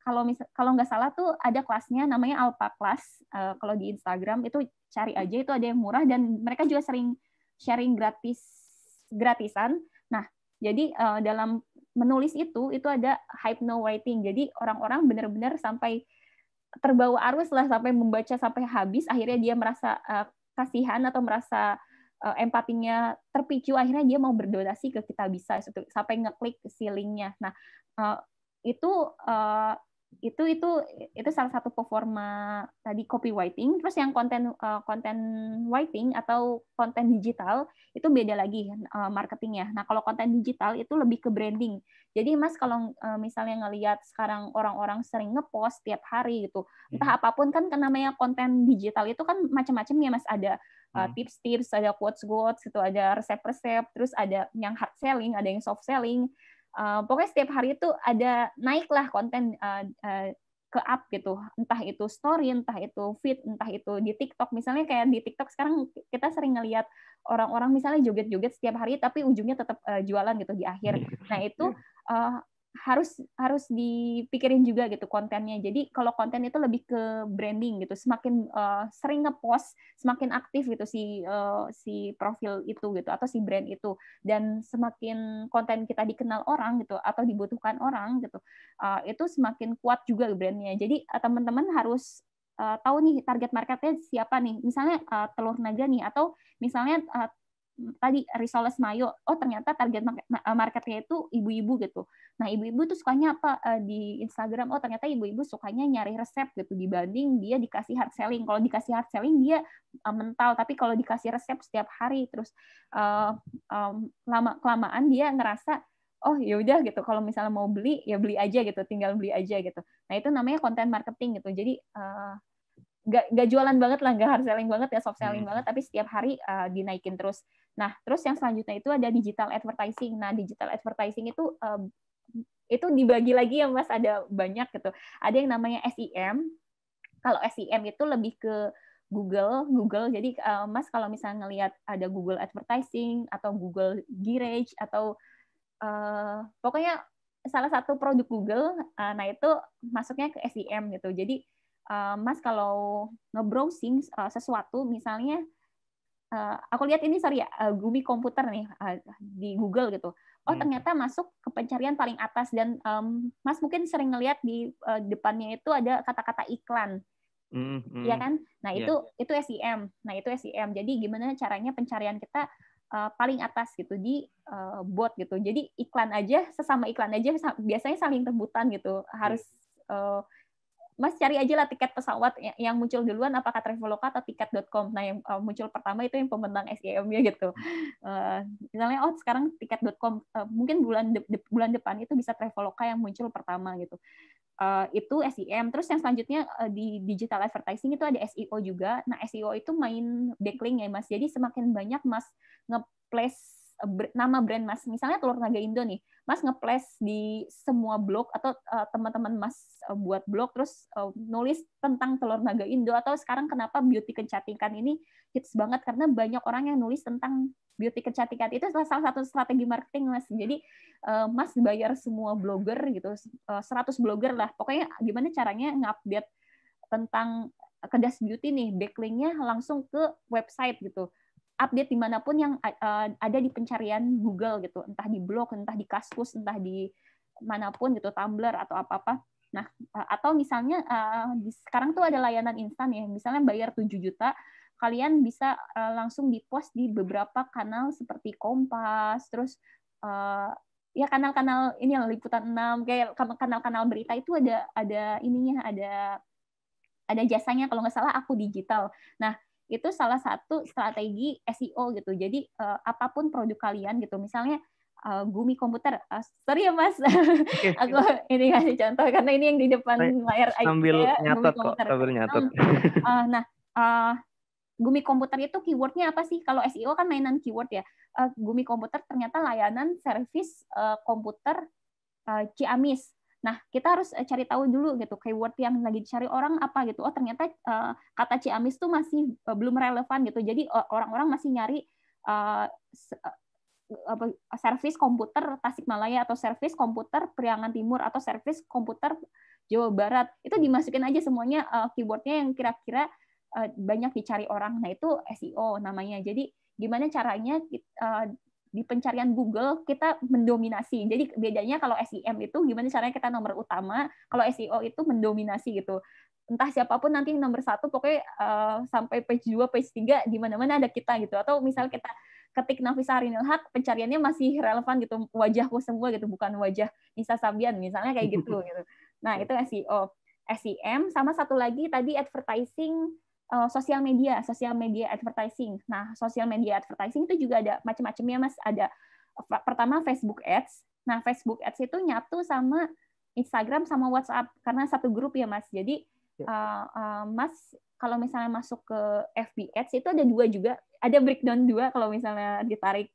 [SPEAKER 2] kalau nggak salah tuh ada kelasnya namanya Alpha Class, kalau di Instagram itu cari aja, itu ada yang murah dan mereka juga sering sharing gratisan. Nah jadi dalam menulis itu ada hypnowriting. Jadi orang-orang benar-benar sampai terbawa arus lah, sampai membaca sampai habis, akhirnya dia merasa kasihan atau merasa empatinya terpicu, akhirnya dia mau berdonasi ke Kita Bisa sampai ngeklik si linknya. Nah itu itu salah satu performa tadi copywriting. Terus yang konten writing atau konten digital itu beda lagi marketingnya. Nah kalau konten digital itu lebih ke branding. Jadi Mas kalau misalnya ngelihat sekarang orang-orang sering ngepost tiap hari gitu, entah apapun kan namanya konten digital itu kan macam-macam ya Mas, ada tips-tips, ada quotes-quotes gitu, ada resep-resep, terus ada yang hard selling, ada yang soft selling. Pokoknya setiap hari itu ada naiklah konten ke up gitu, entah itu story, entah itu feed, entah itu di TikTok. Misalnya kayak di TikTok sekarang kita sering ngelihat orang-orang misalnya joget-joget setiap hari tapi ujungnya tetap jualan gitu di akhir. Nah itu harus dipikirin juga gitu kontennya. Jadi kalau konten itu lebih ke branding gitu, semakin sering ngepost, semakin aktif gitu si profil itu gitu atau si brand itu, dan semakin konten kita dikenal orang gitu atau dibutuhkan orang gitu, itu semakin kuat juga brandnya. Jadi teman-teman harus tahu nih target marketnya siapa nih. Misalnya telur naga nih, atau misalnya tadi risoles mayo, ternyata target marketnya itu ibu-ibu gitu. Nah ibu-ibu tuh sukanya apa di Instagram? Ternyata ibu-ibu sukanya nyari resep gitu, dibanding dia dikasih hard selling. Kalau dikasih hard selling dia mental, tapi kalau dikasih resep setiap hari terus lama kelamaan dia ngerasa ya udah gitu, kalau misalnya mau beli ya beli aja gitu, tinggal beli aja gitu. Nah itu namanya konten marketing gitu. Jadi nggak jualan banget lah, nggak hard selling banget ya, soft selling banget, tapi setiap hari dinaikin terus. Nah terus yang selanjutnya itu ada digital advertising. Nah digital advertising itu dibagi lagi ya Mas, ada banyak gitu. Ada yang namanya SEM, Kalau SEM itu lebih ke Google. Jadi Mas kalau misalnya ngelihat ada Google Advertising atau Google Garage atau pokoknya salah satu produk Google, nah itu masuknya ke SEM gitu. Jadi Mas kalau nge-browsing sesuatu, misalnya aku lihat ini Gumi komputer nih di Google gitu. Oh ternyata masuk ke pencarian paling atas dan Mas mungkin sering ngelihat di depannya itu ada kata-kata iklan. Iya kan? Nah, itu SEM. Nah, itu SEM. Jadi gimana caranya pencarian kita paling atas gitu di bot gitu. Jadi sesama iklan aja biasanya saling rebutan gitu. Harus Mas cari aja lah tiket pesawat yang muncul duluan apakah Traveloka atau tiket.com. Nah, yang muncul pertama itu yang pemenang SEM-nya gitu. Misalnya sekarang tiket.com mungkin bulan depan itu bisa Traveloka yang muncul pertama gitu. Itu SEM. Terus yang selanjutnya di digital advertising itu ada SEO juga. Nah, SEO itu main backlink ya, Mas. Jadi semakin banyak Mas nge-place nama brand Mas. Misalnya Telur Naga Indo nih. Mas nge-place di semua blog atau teman-teman Mas buat blog terus nulis tentang Telur Naga Indo atau sekarang kenapa beauty kecantikan ini hits banget karena banyak orang yang nulis tentang beauty kecantikan. Itu salah satu strategi marketing, Mas. Jadi Mas bayar semua blogger gitu, 100 blogger lah. Pokoknya gimana caranya ngupdate tentang Kedas Beauty nih, backlinknya langsung ke website gitu. Update dimanapun yang ada di pencarian Google gitu, entah di blog, entah di Kaskus, entah di manapun gitu, Tumblr atau apa-apa. Nah, atau misalnya sekarang tuh ada layanan instan ya, misalnya bayar 7 juta, kalian bisa langsung di-post di beberapa kanal seperti Kompas, terus ya kanal-kanal ini yang Liputan 6, kayak kanal-kanal berita itu ada ininya, ada jasanya kalau nggak salah Aku Digital. Nah, itu salah satu strategi SEO gitu. Jadi apapun produk kalian gitu, misalnya Gumi komputer, sorry ya Mas, aku ini kasih contoh karena ini yang di depan layar
[SPEAKER 3] sambil
[SPEAKER 2] saya,
[SPEAKER 3] nyatet
[SPEAKER 2] Gumi komputer.
[SPEAKER 3] sambil nyatet.
[SPEAKER 2] Nah, Gumi komputer itu keywordnya apa sih? Kalau SEO kan mainan keyword ya. Gumi komputer ternyata layanan servis komputer Ciamis. Nah, kita harus cari tahu dulu gitu keyword yang lagi dicari orang apa gitu. Oh, ternyata kata Ciamis tuh masih belum relevan gitu. Jadi orang-orang masih nyari servis komputer Tasikmalaya atau servis komputer Priangan Timur atau servis komputer Jawa Barat. Itu dimasukin aja semuanya keywordnya yang kira-kira banyak dicari orang. Nah, itu SEO namanya. Jadi gimana caranya di pencarian Google kita mendominasi. Jadi bedanya kalau SEM itu gimana caranya kita nomor utama, kalau SEO itu mendominasi gitu. Entah siapapun nanti nomor 1, pokoknya sampai page 2, page 3, di mana-mana ada kita gitu. Atau misal kita ketik Nafisa Harinil Haq, pencariannya masih relevan gitu, wajahku semua gitu, bukan wajah Nisa Sabian, misalnya kayak gitu. Gitu. Nah, itu SEO. SEM, sama satu lagi tadi advertising, sosial media advertising. Nah, sosial media advertising itu juga ada macam-macamnya, Mas. Ada pertama Facebook Ads. Nah, Facebook Ads itu nyatu sama Instagram sama WhatsApp karena satu grup ya, Mas. Jadi Mas kalau misalnya masuk ke FB Ads itu ada 2 juga, ada breakdown 2 kalau misalnya ditarik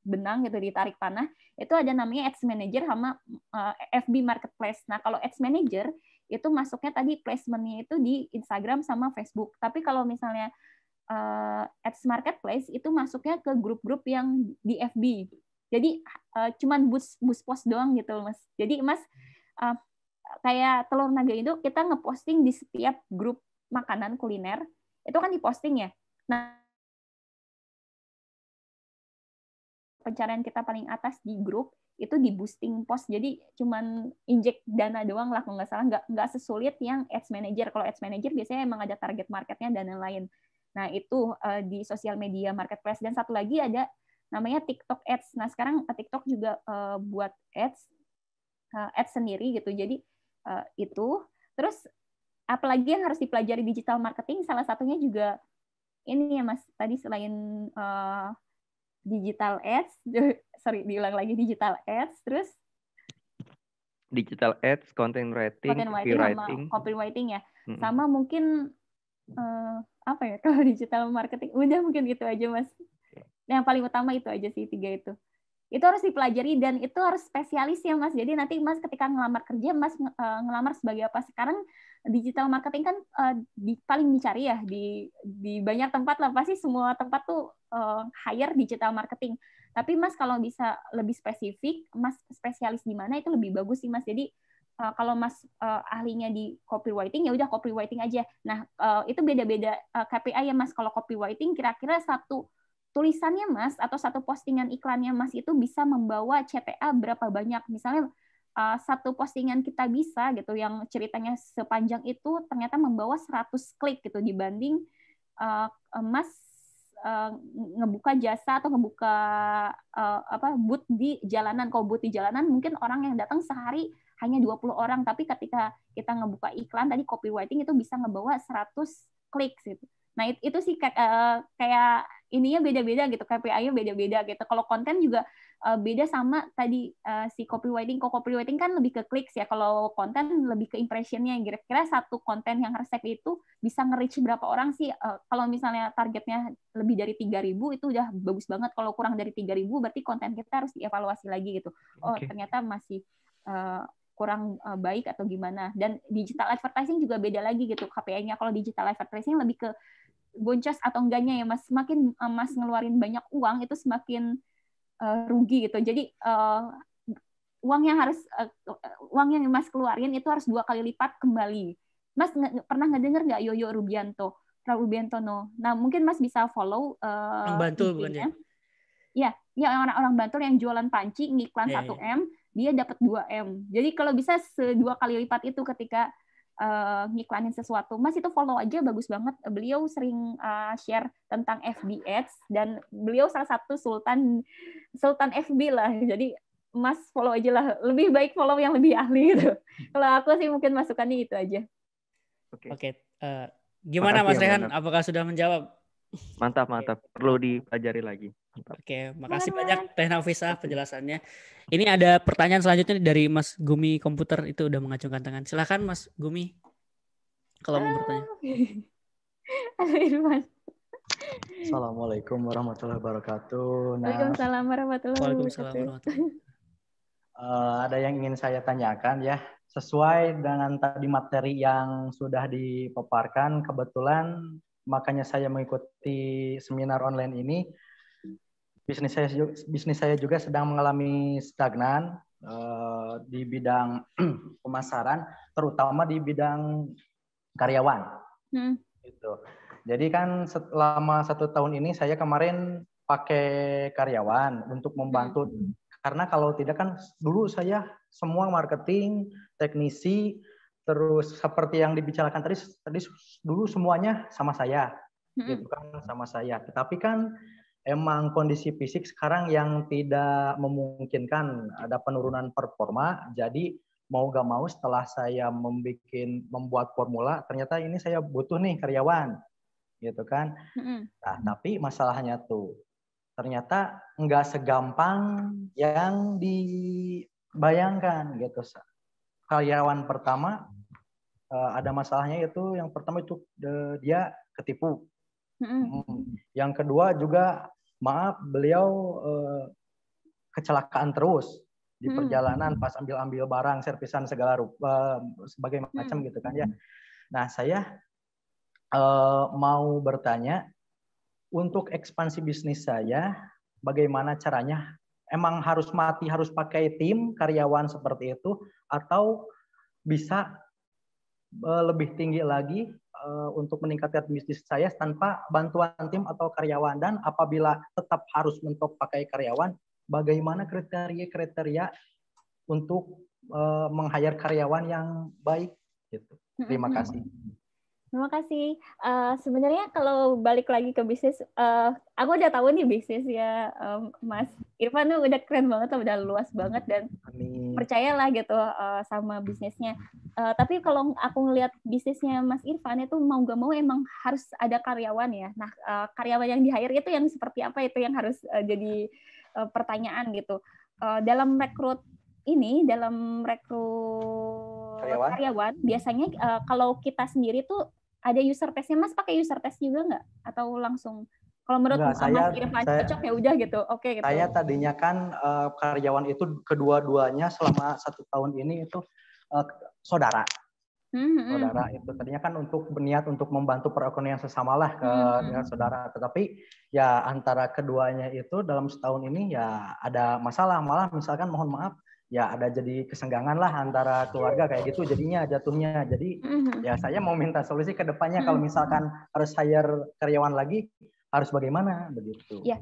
[SPEAKER 2] benang gitu, ditarik panah, itu ada namanya Ads Manager sama FB Marketplace. Nah, kalau Ads Manager itu masuknya tadi placement-nya itu di Instagram sama Facebook. Tapi kalau misalnya Ads Marketplace itu masuknya ke grup-grup yang di FB. Jadi cuman boost post doang gitu, Mas. Jadi Mas kayak Telur Naga Indo kita ngeposting di setiap grup makanan kuliner, itu kan diposting ya. Nah, pencarian kita paling atas di grup itu di boosting post, jadi cuman injek dana doang lah kalau nggak salah, nggak sesulit yang Ads Manager. Kalau Ads Manager biasanya emang ada target marketnya dan lain-lain. Nah, itu di sosial media marketplace. Dan satu lagi ada namanya TikTok Ads. Nah, sekarang TikTok juga buat ads sendiri gitu. Jadi itu. Terus apalagi yang harus dipelajari digital marketing, salah satunya juga ini ya Mas, tadi selain digital ads, diulang lagi digital ads, terus
[SPEAKER 3] digital ads, content writing,
[SPEAKER 2] copywriting, sama copywriting ya. Sama mungkin apa ya kalau digital marketing, udah mungkin gitu aja Mas. Yang paling utama itu aja sih, 3 itu. Itu harus dipelajari dan itu harus spesialis ya Mas. Jadi nanti Mas ketika ngelamar kerja, Mas ngelamar sebagai apa? Sekarang digital marketing kan paling dicari ya di banyak tempat lah, pasti semua tempat tuh hire digital marketing. Tapi Mas kalau bisa lebih spesifik, Mas spesialis di mana itu lebih bagus sih Mas. Jadi kalau Mas ahlinya di copywriting, ya udah copywriting aja. Nah, itu beda-beda KPI ya Mas. Kalau copywriting kira-kira satu tulisannya Mas atau satu postingan iklannya Mas itu bisa membawa CTA berapa banyak. Misalnya satu postingan kita bisa gitu yang ceritanya sepanjang itu ternyata membawa 100 klik gitu dibanding Mas ngebuka jasa atau ngebuka booth di jalanan. Kalau booth di jalanan mungkin orang yang datang sehari hanya 20 orang, tapi ketika kita ngebuka iklan tadi copywriting itu bisa ngebawa 100 klik gitu. Nah, itu sih kayak ininya beda-beda gitu, KPI-nya beda-beda gitu. Kalau konten juga beda sama tadi si copywriting. Kalau copywriting kan lebih ke clicks ya, kalau konten lebih ke impression-nya. Kira-kira satu konten yang resep itu bisa nge-reach berapa orang sih? Kalau misalnya targetnya lebih dari 3.000 itu udah bagus banget. Kalau kurang dari 3.000 berarti konten kita harus dievaluasi lagi gitu. Oh, ternyata masih kurang baik atau gimana. Dan digital advertising juga beda lagi gitu KPI-nya. Kalau digital advertising lebih ke boncos atau enggaknya ya Mas. Semakin Mas ngeluarin banyak uang itu semakin rugi gitu. Jadi uang yang Mas keluarin itu harus 2 kali lipat kembali. Mas pernah ngedenger nggak Yoyo Rubiantono? Nah, mungkin Mas bisa follow
[SPEAKER 1] Orang Bantul bukan ya?
[SPEAKER 2] Ya orang Bantul yang jualan panci ngiklan 1M, dia dapat 2M. Jadi kalau bisa 2 kali lipat itu ketika ngiklanin sesuatu. Mas itu follow aja, bagus banget. Beliau sering share tentang FB Ads dan beliau salah satu Sultan FB lah. Jadi Mas follow aja lah. Lebih baik follow yang lebih ahli gitu. Kalau aku sih mungkin masukannya itu aja.
[SPEAKER 1] Oke. Gimana Mas Rehan? Apakah sudah menjawab?
[SPEAKER 3] Mantap. Perlu dipelajari lagi. Mantap.
[SPEAKER 1] Oke, makasih banyak Teh Nafisa penjelasannya. Ini ada pertanyaan selanjutnya dari Mas Gumi Komputer, itu udah mengacungkan tangan. Silakan Mas Gumi kalau mau bertanya.
[SPEAKER 2] Halo Irfan.
[SPEAKER 4] Assalamualaikum warahmatullahi wabarakatuh.
[SPEAKER 2] Waalaikumsalam warahmatullahi wabarakatuh.
[SPEAKER 4] Ada yang ingin saya tanyakan ya. Sesuai dengan tadi materi yang sudah dipaparkan, kebetulan makanya saya mengikuti seminar online ini. Bisnis saya juga sedang mengalami stagnan di bidang pemasaran, terutama di bidang karyawan. Gitu. Jadi kan selama 1 tahun ini saya kemarin pakai karyawan untuk membantu. Karena kalau tidak kan dulu saya semua marketing, teknisi, terus seperti yang dibicarakan tadi dulu semuanya sama saya, gitu kan, sama saya. Tetapi kan emang kondisi fisik sekarang yang tidak memungkinkan, ada penurunan performa. Jadi mau gak mau setelah saya membuat formula, ternyata ini saya butuh nih karyawan, gitu kan. Nah, tapi masalahnya tuh ternyata nggak segampang yang dibayangkan gitu. Karyawan pertama ada masalahnya, itu yang pertama itu dia ketipu. Yang kedua juga beliau kecelakaan terus di perjalanan pas ambil barang, servisan segala rupa sebagai macam gitu kan ya. Nah, saya mau bertanya, untuk ekspansi bisnis saya bagaimana caranya? Emang harus pakai tim karyawan seperti itu, atau bisa lebih tinggi lagi untuk meningkatkan bisnis saya tanpa bantuan tim atau karyawan? Dan apabila tetap harus mentok pakai karyawan, bagaimana kriteria untuk meng-hire karyawan yang baik gitu. Terima kasih.
[SPEAKER 2] Terima kasih. Sebenarnya kalau balik lagi ke bisnis, aku udah tahu nih bisnis ya, Mas Irfan tuh udah keren banget, udah luas banget, dan percayalah gitu sama bisnisnya. Tapi kalau aku ngelihat bisnisnya Mas Irfan itu mau gak mau emang harus ada karyawan ya. Nah, karyawan yang di-hire itu yang seperti apa, itu yang harus jadi pertanyaan gitu. Dalam rekrut karyawan biasanya kalau kita sendiri tuh ada user testnya. Mas pakai user test juga nggak? Atau langsung kalau menurut Mas Irfan cocok ya udah gitu, oke gitu.
[SPEAKER 4] Saya tadinya kan karyawan itu kedua-duanya selama 1 tahun ini itu saudara. Saudara itu tadinya kan untuk berniat untuk membantu perekonomian sesama lah ke saudara, tetapi ya antara keduanya itu dalam setahun ini ya ada masalah, malah misalkan mohon maaf ya ada jadi kesenggangan lah antara keluarga kayak gitu jadinya jatuhnya. Jadi ya saya mau minta solusi ke depannya kalau misalkan harus hire karyawan lagi harus bagaimana begitu.
[SPEAKER 2] Ya,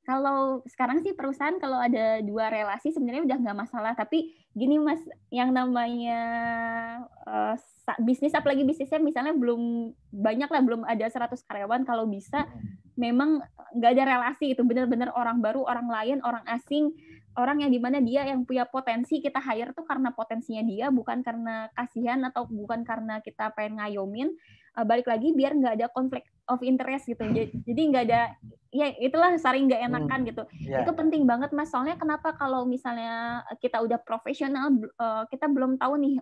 [SPEAKER 2] kalau sekarang sih perusahaan kalau ada 2 relasi sebenarnya udah nggak masalah. Tapi gini Mas, yang namanya bisnis, apalagi bisnisnya misalnya belum banyak lah, belum ada 100 karyawan, kalau bisa memang nggak ada relasi, itu benar-benar orang baru, orang lain, orang asing, orang yang dimana dia yang punya potensi, kita hire tuh karena potensinya dia, bukan karena kasihan atau bukan karena kita pengen ngayomin. Balik lagi biar nggak ada konflik of interest gitu. Jadi nggak ada, ya itulah saling nggak enakan gitu. Itu penting banget Mas. Soalnya kenapa kalau misalnya kita udah profesional, kita belum tahu nih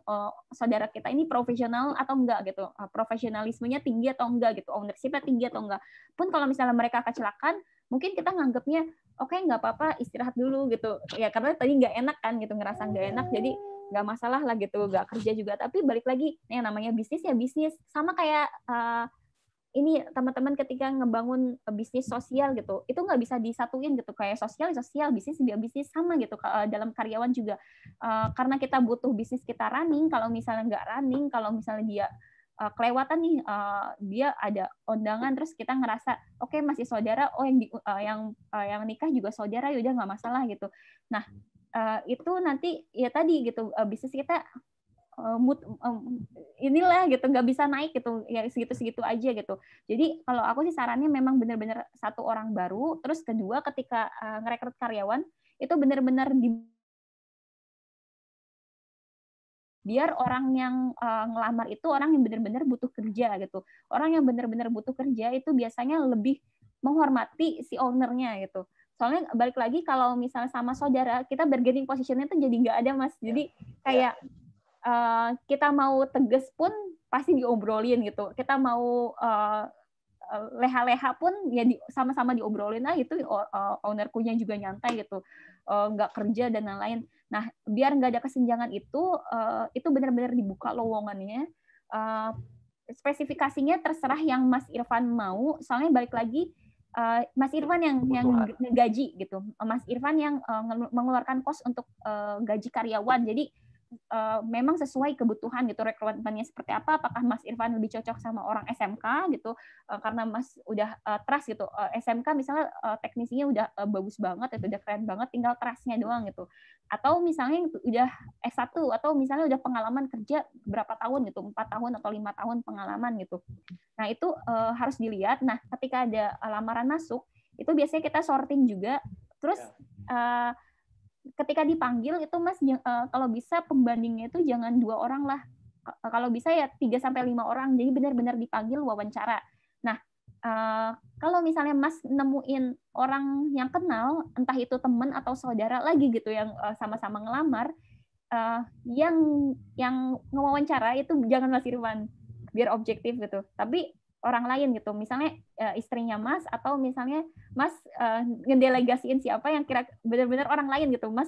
[SPEAKER 2] saudara kita ini profesional atau enggak gitu. Profesionalismenya tinggi atau enggak gitu. Ownership-nya tinggi atau enggak. Pun kalau misalnya mereka kecelakaan, mungkin kita nganggapnya oke, nggak apa-apa, istirahat dulu gitu. Ya karena tadi nggak enak kan gitu, ngerasa nggak enak. Jadi nggak masalah lah gitu, nggak kerja juga. Tapi balik lagi, yang namanya bisnis ya bisnis. Sama kayak ini teman-teman ketika ngebangun bisnis sosial gitu, itu nggak bisa disatuin gitu. Kayak sosial, bisnis juga bisnis, sama gitu. Dalam karyawan juga. Karena kita butuh bisnis kita running, kalau misalnya nggak running, kalau misalnya dia kelewatan nih, dia ada undangan terus kita ngerasa oke, masih saudara, yang nikah juga saudara, ya udah nggak masalah gitu. Nah, itu nanti ya tadi gitu, bisnis kita inilah gitu, nggak bisa naik gitu, ya segitu-segitu aja gitu. Jadi kalau aku sih sarannya memang benar-benar satu orang baru, terus kedua ketika ngerekrut karyawan itu benar-benar biar orang yang ngelamar itu orang yang benar-benar butuh kerja gitu. Orang yang benar-benar butuh kerja itu biasanya lebih menghormati si ownernya gitu. Soalnya balik lagi kalau misalnya sama saudara, kita bargaining position-nya tuh jadi nggak ada Mas. Jadi kayak kita mau tegas pun pasti diobrolin gitu. Kita mau leha-leha pun ya sama-sama diobrolin, itu ownerkunya juga nyantai gitu, nggak kerja dan lain-lain. Nah, biar nggak ada kesenjangan itu benar-benar dibuka lowongannya. Spesifikasinya terserah yang Mas Irfan mau, soalnya balik lagi Mas Irfan yang gaji gitu. Mas Irfan yang mengeluarkan kos untuk gaji karyawan. Jadi memang sesuai kebutuhan gitu, rekrutmennya seperti apa, apakah Mas Irfan lebih cocok sama orang SMK gitu, karena Mas udah trust gitu, SMK misalnya teknisinya udah bagus banget, itu udah keren banget, tinggal trustnya doang gitu, atau misalnya udah S1 atau misalnya udah pengalaman kerja berapa tahun gitu, 4 tahun atau 5 tahun pengalaman gitu. Nah itu harus dilihat. Nah ketika ada lamaran masuk, itu biasanya kita sorting juga, terus ketika dipanggil itu Mas, kalau bisa pembandingnya itu jangan 2 orang lah. Kalau bisa ya 3-5 orang. Jadi benar-benar dipanggil wawancara. Nah, kalau misalnya Mas nemuin orang yang kenal, entah itu teman atau saudara lagi gitu yang sama-sama ngelamar, yang ngewawancara itu jangan Mas Irfan, biar objektif gitu. Tapi orang lain gitu, misalnya istrinya Mas, atau misalnya Mas ngedelegasiin siapa yang kira benar-benar orang lain gitu, Mas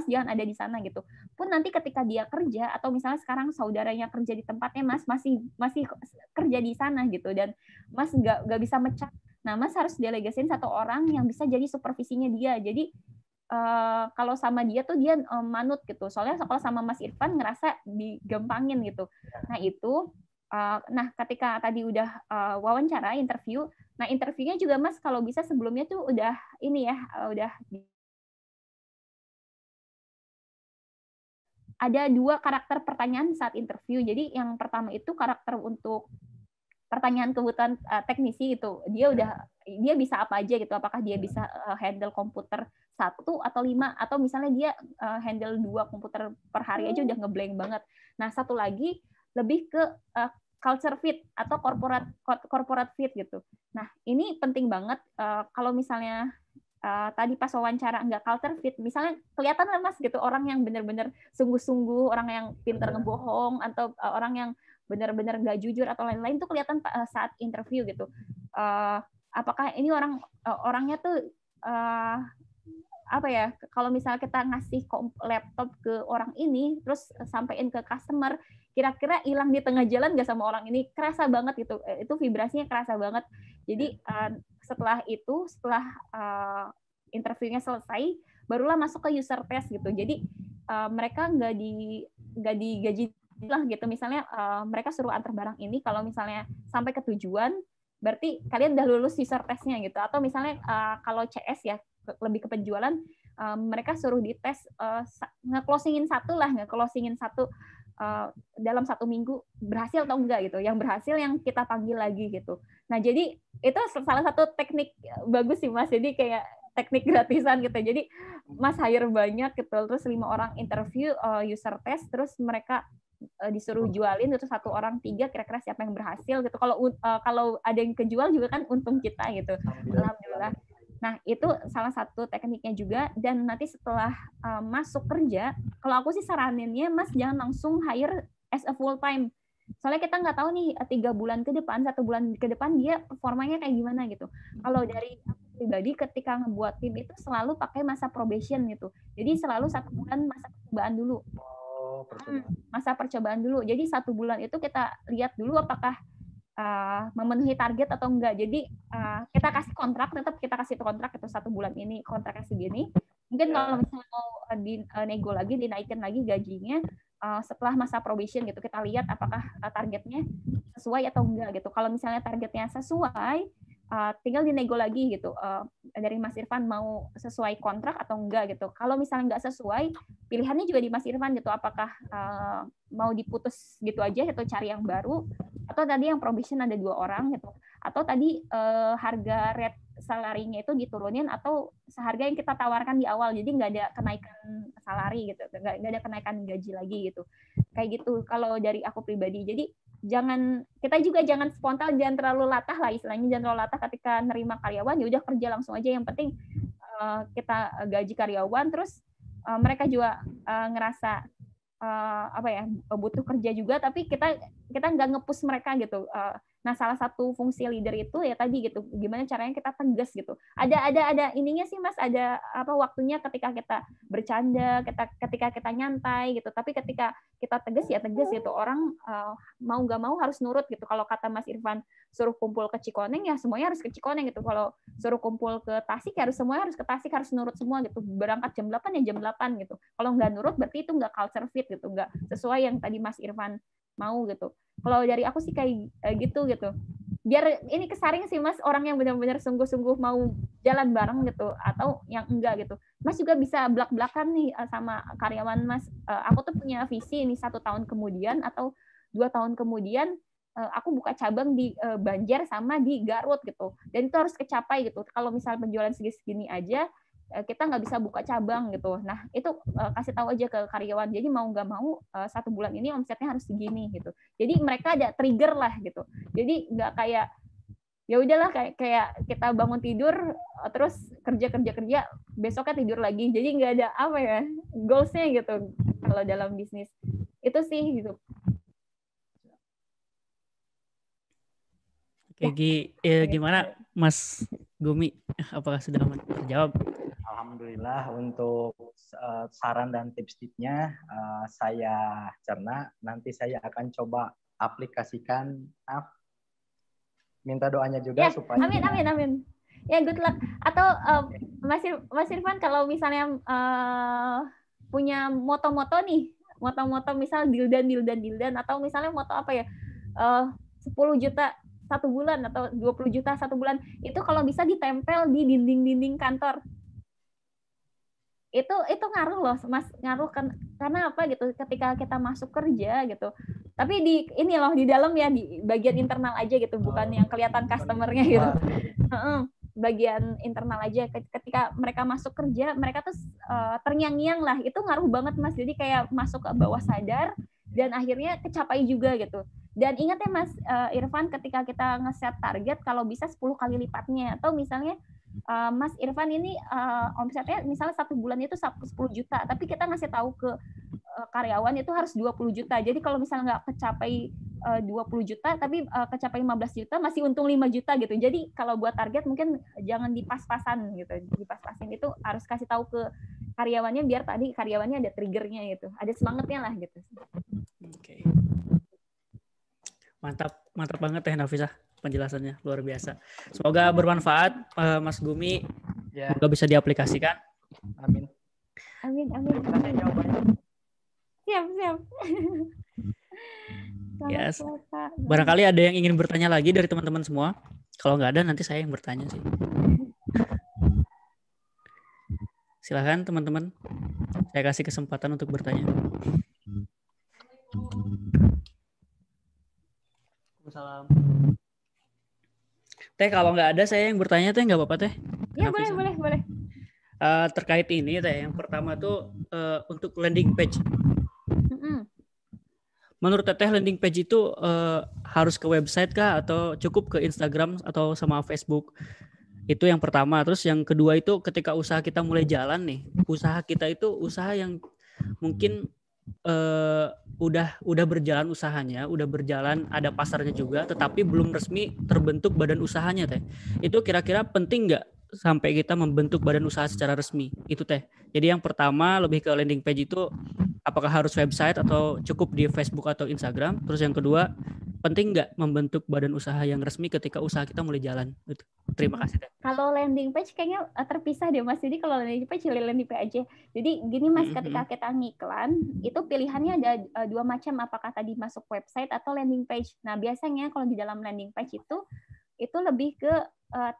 [SPEAKER 2] jangan ada di sana gitu. Pun nanti ketika dia kerja, atau misalnya sekarang saudaranya kerja di tempatnya Mas, masih kerja di sana gitu, dan Mas nggak bisa mecah. Nah, Mas harus delegasiin 1 orang yang bisa jadi supervisinya dia. Jadi kalau sama dia tuh dia manut gitu. Soalnya kalau sama Mas Irfan ngerasa digampangin gitu. Nah itu. Nah, ketika tadi udah wawancara, interview, nah interviewnya juga Mas kalau bisa sebelumnya tuh udah ini ya, udah ada 2 karakter pertanyaan saat interview. Jadi yang pertama itu karakter untuk pertanyaan kebutuhan teknisi gitu. Dia bisa apa aja gitu. Apakah dia bisa handle komputer 1 atau 5, atau misalnya dia handle 2 komputer per hari aja udah ngeblank banget. Nah, satu lagi lebih ke culture fit atau corporate fit gitu. Nah, ini penting banget kalau misalnya tadi pas wawancara nggak culture fit, misalnya kelihatan lah Mas gitu, orang yang benar-benar sungguh-sungguh, orang yang pintar ngebohong, atau orang yang benar-benar nggak jujur atau lain-lain, itu kelihatan saat interview gitu. Apakah ini orangnya tuh apa ya, kalau misalnya kita ngasih laptop ke orang ini terus sampein ke customer, kira-kira hilang di tengah jalan nggak sama orang ini, kerasa banget gitu, itu vibrasinya kerasa banget. Jadi setelah interviewnya selesai, barulah masuk ke user test gitu. Jadi mereka nggak digaji lah gitu. Misalnya mereka suruh antar barang ini, kalau misalnya sampai ke tujuan, berarti kalian udah lulus user testnya gitu. Atau misalnya kalau CS ya, lebih ke penjualan, mereka suruh dites nge-closingin satu dalam 1 minggu berhasil atau enggak gitu. Yang berhasil yang kita panggil lagi gitu. Nah jadi itu salah satu teknik bagus sih Mas. Jadi kayak teknik gratisan gitu. Jadi Mas hire banyak gitu, terus 5 orang interview user test, terus mereka disuruh jualin itu 1 orang 3, kira-kira siapa yang berhasil gitu. Kalau ada yang kejual juga kan untung kita gitu. Alhamdulillah. Nah, itu salah satu tekniknya juga. Dan nanti setelah masuk kerja, kalau aku sih saraninnya Mas jangan langsung hire as a full time. Soalnya kita nggak tahu nih 3 bulan ke depan, 1 bulan ke depan dia performanya kayak gimana gitu. Kalau dari aku pribadi ketika ngebuat tim itu selalu pakai masa probation gitu. Jadi selalu 1 bulan masa percobaan dulu. Masa percobaan dulu. Jadi 1 bulan itu kita lihat dulu apakah memenuhi target atau enggak. Jadi kita kasih kontrak, tetap kita kasih kontrak itu 1 bulan ini kontraknya segini. Mungkin kalau misalnya mau nego lagi, dinaikin lagi gajinya setelah masa probation gitu, kita lihat apakah targetnya sesuai atau enggak gitu. Kalau misalnya targetnya sesuai, tinggal dinego lagi gitu, dari Mas Irfan mau sesuai kontrak atau enggak gitu. Kalau misalnya nggak sesuai, pilihannya juga di Mas Irfan gitu, apakah mau diputus gitu aja atau cari yang baru, atau tadi yang probation ada 2 orang gitu, atau tadi harga rate salarinya itu diturunin atau seharga yang kita tawarkan di awal, jadi nggak ada kenaikan salari gitu, nggak ada kenaikan gaji lagi gitu, kayak gitu kalau dari aku pribadi. Jadi kita juga jangan spontan, jangan terlalu latah lah istilahnya, jangan terlalu latah ketika nerima karyawan, ya udah kerja langsung aja, yang penting kita gaji karyawan, terus mereka juga ngerasa butuh kerja juga, tapi kita nggak nge-push mereka gitu. Nah, salah satu fungsi leader itu ya tadi gitu, gimana caranya kita tegas gitu. Ada ininya sih Mas, ada waktunya ketika kita bercanda, ketika kita nyantai gitu. Tapi ketika kita tegas ya tegas gitu. Orang mau nggak mau harus nurut gitu. Kalau kata Mas Irfan suruh kumpul ke Cikoneng ya semuanya harus ke Cikoneng gitu. Kalau suruh kumpul ke Tasik ya semuanya harus ke Tasik, harus nurut semua gitu. Berangkat jam 8 ya jam 8 gitu. Kalau nggak nurut berarti itu nggak culture fit gitu, nggak sesuai yang tadi Mas Irfan mau gitu. Kalau dari aku sih kayak gitu. Biar ini kesaring sih Mas, orang yang benar-benar sungguh-sungguh mau jalan bareng gitu, atau yang enggak gitu. Mas juga bisa belak-belakan nih sama karyawan Mas. Aku tuh punya visi ini 1 tahun kemudian atau 2 tahun kemudian aku buka cabang di Banjar sama di Garut gitu. Dan itu harus kecapai gitu. Kalau misalnya penjualan segini aja, kita nggak bisa buka cabang gitu. Nah, itu kasih tahu aja ke karyawan. Jadi mau nggak mau 1 bulan ini omsetnya harus segini gitu. Jadi mereka ada trigger lah gitu. Jadi nggak kayak ya udahlah kayak kita bangun tidur terus kerja besoknya tidur lagi. Jadi nggak ada goalsnya gitu kalau dalam bisnis. Itu sih gitu.
[SPEAKER 1] Oke, gimana Mas Gumi? Apakah sudah terjawab?
[SPEAKER 4] Alhamdulillah untuk saran dan tips-tipsnya saya cerna. Nanti saya akan coba aplikasikan. Minta doanya juga
[SPEAKER 2] ya,
[SPEAKER 4] supaya.
[SPEAKER 2] Amin. Ya good luck. Atau Mas Irfan kalau misalnya punya moto-moto nih, moto-moto misal dildan atau misalnya moto 10 juta 1 bulan atau 20 juta 1 bulan, itu kalau bisa ditempel di dinding-dinding kantor. Itu ngaruh loh Mas, ngaruh kan, karena apa gitu, ketika kita masuk kerja gitu, tapi di dalam ya, di bagian internal aja gitu, bukan yang kelihatan customer-nya gitu. Bagian internal aja, ketika mereka masuk kerja mereka tuh terngiang-ngiang lah, itu ngaruh banget Mas. Jadi kayak masuk ke bawah sadar dan akhirnya kecapai juga gitu. Dan ingat ya Mas Irfan, ketika kita nge-set target kalau bisa 10 kali lipatnya, atau misalnya Mas Irfan ini omsetnya misalnya 1 bulan itu 10 juta, tapi kita ngasih tahu ke karyawan itu harus 20 juta. Jadi kalau misalnya nggak kecapai 20 juta tapi kecapai 15 juta masih untung 5 juta gitu. Jadi kalau buat target mungkin jangan dipas-pasan gitu. Dipas-pasin itu harus kasih tahu ke karyawannya biar tadi karyawannya ada triggernya gitu. Ada semangatnya lah gitu.
[SPEAKER 1] Oke. Mantap banget ya Nafisa, penjelasannya luar biasa. Semoga bermanfaat Mas Gumi. Ya. Semoga bisa diaplikasikan.
[SPEAKER 2] Amin. Siap.
[SPEAKER 1] Yes. Barangkali ada yang ingin bertanya lagi dari teman-teman semua. Kalau nggak ada nanti saya yang bertanya sih. Silakan teman-teman. Saya kasih kesempatan untuk bertanya. Salam. Teh, kalau nggak ada saya yang bertanya Teh, nggak apa-apa Teh?
[SPEAKER 2] Ya boleh.
[SPEAKER 1] Terkait ini Teh, yang pertama tuh untuk landing page. Menurut Teteh landing page itu harus ke website kah atau cukup ke Instagram atau sama Facebook? Itu yang pertama. Terus yang kedua itu ketika usaha kita mulai jalan nih, usaha kita itu usaha yang mungkin udah berjalan usahanya, udah berjalan ada pasarnya juga, tetapi belum resmi terbentuk badan usahanya Teh. Itu kira-kira penting nggak sampai kita membentuk badan usaha secara resmi? Itu Teh. Jadi yang pertama lebih ke landing page itu apakah harus website atau cukup di Facebook atau Instagram? Terus yang kedua, penting nggak membentuk badan usaha yang resmi ketika usaha kita mulai jalan? Itu. Terima kasih Teh.
[SPEAKER 2] Kalau landing page kayaknya terpisah deh Mas. Jadi kalau landing page aja. Jadi gini Mas, ketika kita ngiklan, itu pilihannya ada dua macam, apakah tadi masuk website atau landing page. Nah, biasanya kalau di dalam landing page itu lebih ke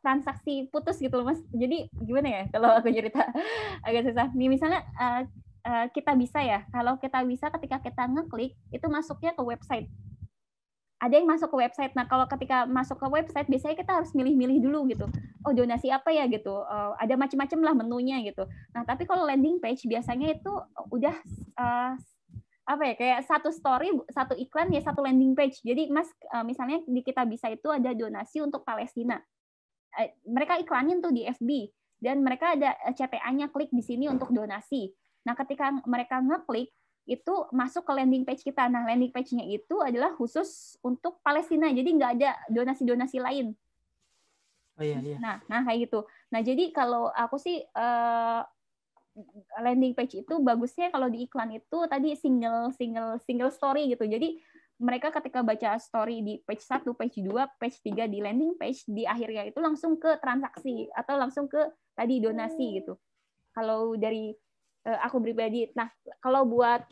[SPEAKER 2] transaksi putus gitu loh Mas. Jadi gimana ya kalau aku cerita agak susah. Nih misalnya kita bisa ya, kalau kita bisa ketika kita ngeklik itu masuknya ke website. Ada yang masuk ke website. Nah, kalau ketika masuk ke website biasanya kita harus milih-milih dulu gitu. Oh, donasi apa ya gitu. Ada macam-macam lah menunya gitu. Nah, tapi kalau landing page biasanya itu udah apa ya, kayak satu story, satu iklan ya satu landing page. Jadi Mas misalnya di Kita Bisa itu ada donasi untuk Palestina. Mereka iklanin tuh di FB dan mereka ada CTA-nya, klik di sini untuk donasi. Nah, ketika mereka ngeklik itu masuk ke landing page kita. Nah, landing page-nya itu adalah khusus untuk Palestina. Jadi nggak ada donasi-donasi lain.
[SPEAKER 1] Oh iya.
[SPEAKER 2] Nah kayak gitu. Nah, jadi kalau aku sih landing page itu bagusnya kalau di iklan itu tadi single story gitu. Jadi mereka ketika baca story di page 1, page 2, page 3 di landing page, di akhirnya itu langsung ke transaksi atau langsung ke tadi donasi gitu. Kalau dari aku pribadi. Nah, kalau buat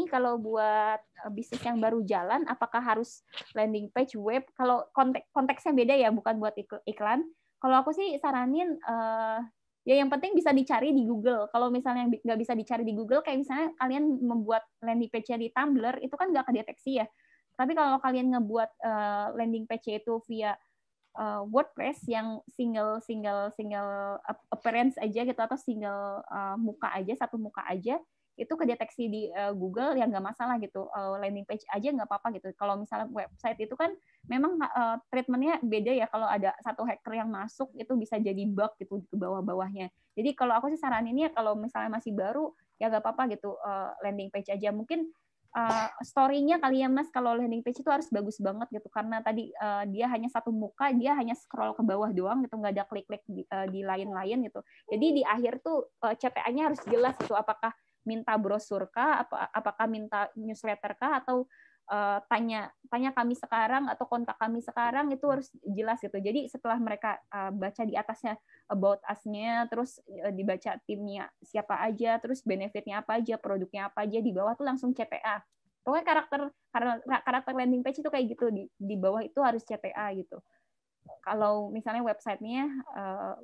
[SPEAKER 2] kalau buat bisnis yang baru jalan, apakah harus landing page, web? Kalau konteksnya beda ya, bukan buat iklan. Kalau aku sih saranin ya yang penting bisa dicari di Google. Kalau misalnya nggak bisa dicari di Google, kayak misalnya kalian membuat landing page-nya di Tumblr, itu kan nggak kedeteksi ya. Tapi kalau kalian ngebuat landing page-nya itu via WordPress yang single appearance aja gitu atau single muka aja, satu muka aja, itu kedeteksi di Google ya nggak masalah gitu. Landing page aja nggak apa-apa gitu. Kalau misalnya website itu kan memang treatmentnya beda ya. Kalau ada satu hacker yang masuk itu bisa jadi bug gitu ke bawah-bawahnya. Jadi kalau aku sih saraninnya kalau misalnya masih baru ya nggak apa-apa gitu, landing page aja. Mungkin story-nya kali ya Mas, kalau landing page itu harus bagus banget gitu, karena tadi dia hanya satu muka, dia hanya scroll ke bawah doang gitu, nggak ada klik-klik di lain-lain gitu. Jadi di akhir tuh CTA-nya harus jelas gitu, apakah minta brosur kah, apakah minta newsletter kah, atau tanya kami sekarang atau kontak kami sekarang, itu harus jelas gitu. Jadi setelah mereka baca di atasnya about us-nya, terus dibaca timnya siapa aja, terus benefitnya apa aja, produknya apa aja, di bawah tuh langsung CTA. Pokoknya karakter landing page itu kayak gitu, di bawah itu harus CTA gitu. Kalau misalnya websitenya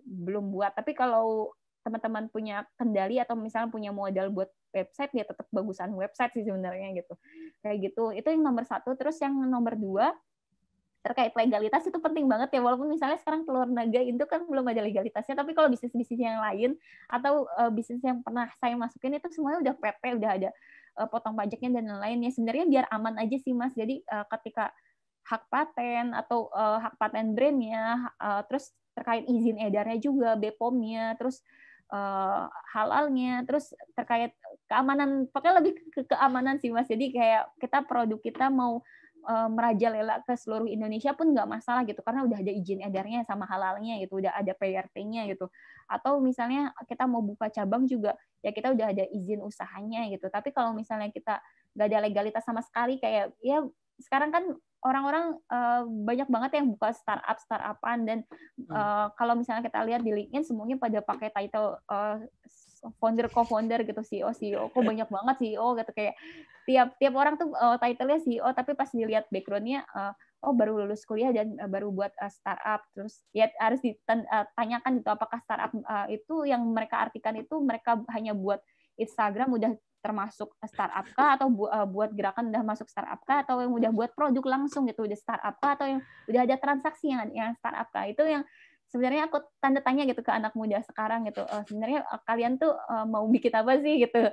[SPEAKER 2] belum buat, tapi kalau teman-teman punya kendali atau misalnya punya modal buat website, ya tetap bagusan website sih sebenarnya gitu. Kayak gitu. Itu yang nomor 1. Terus yang nomor 2, terkait legalitas itu penting banget ya, walaupun misalnya sekarang keluar negeri itu kan belum ada legalitasnya, tapi kalau bisnis-bisnis yang lain atau bisnis yang pernah saya masukin itu semuanya udah PP, udah ada potong pajaknya dan lain-lainnya. Sebenarnya biar aman aja sih Mas. Jadi ketika hak paten atau hak paten brandnya, terus terkait izin edarnya juga, BPOM-nya, terus halalnya, terus terkait keamanan, pokoknya lebih ke keamanan sih Mas. Jadi kayak produk kita mau merajalela ke seluruh Indonesia pun nggak masalah gitu, karena udah ada izin edarnya sama halalnya gitu, udah ada PRT-nya gitu. Atau misalnya kita mau buka cabang juga, ya kita udah ada izin usahanya gitu. Tapi kalau misalnya kita nggak ada legalitas sama sekali, kayak ya sekarang kan orang-orang banyak banget yang buka startup-startupan, dan kalau misalnya kita lihat di LinkedIn semuanya pada pakai title founder, co-founder gitu, CEO, kok banyak banget CEO gitu, kayak tiap orang tuh title-nya CEO, tapi pas dilihat background-nya oh baru lulus kuliah dan baru buat startup. Terus ya harus ditanyakan gitu, apakah startup itu yang mereka artikan itu mereka hanya buat Instagram udah termasuk startup kah, atau buat gerakan udah masuk startup kah, atau yang udah buat produk langsung gitu udah startup kah, atau yang udah ada transaksi yang startup kah. Itu yang sebenarnya aku tanda tanya gitu ke anak muda sekarang gitu. Sebenarnya kalian tuh mau bikin apa sih gitu.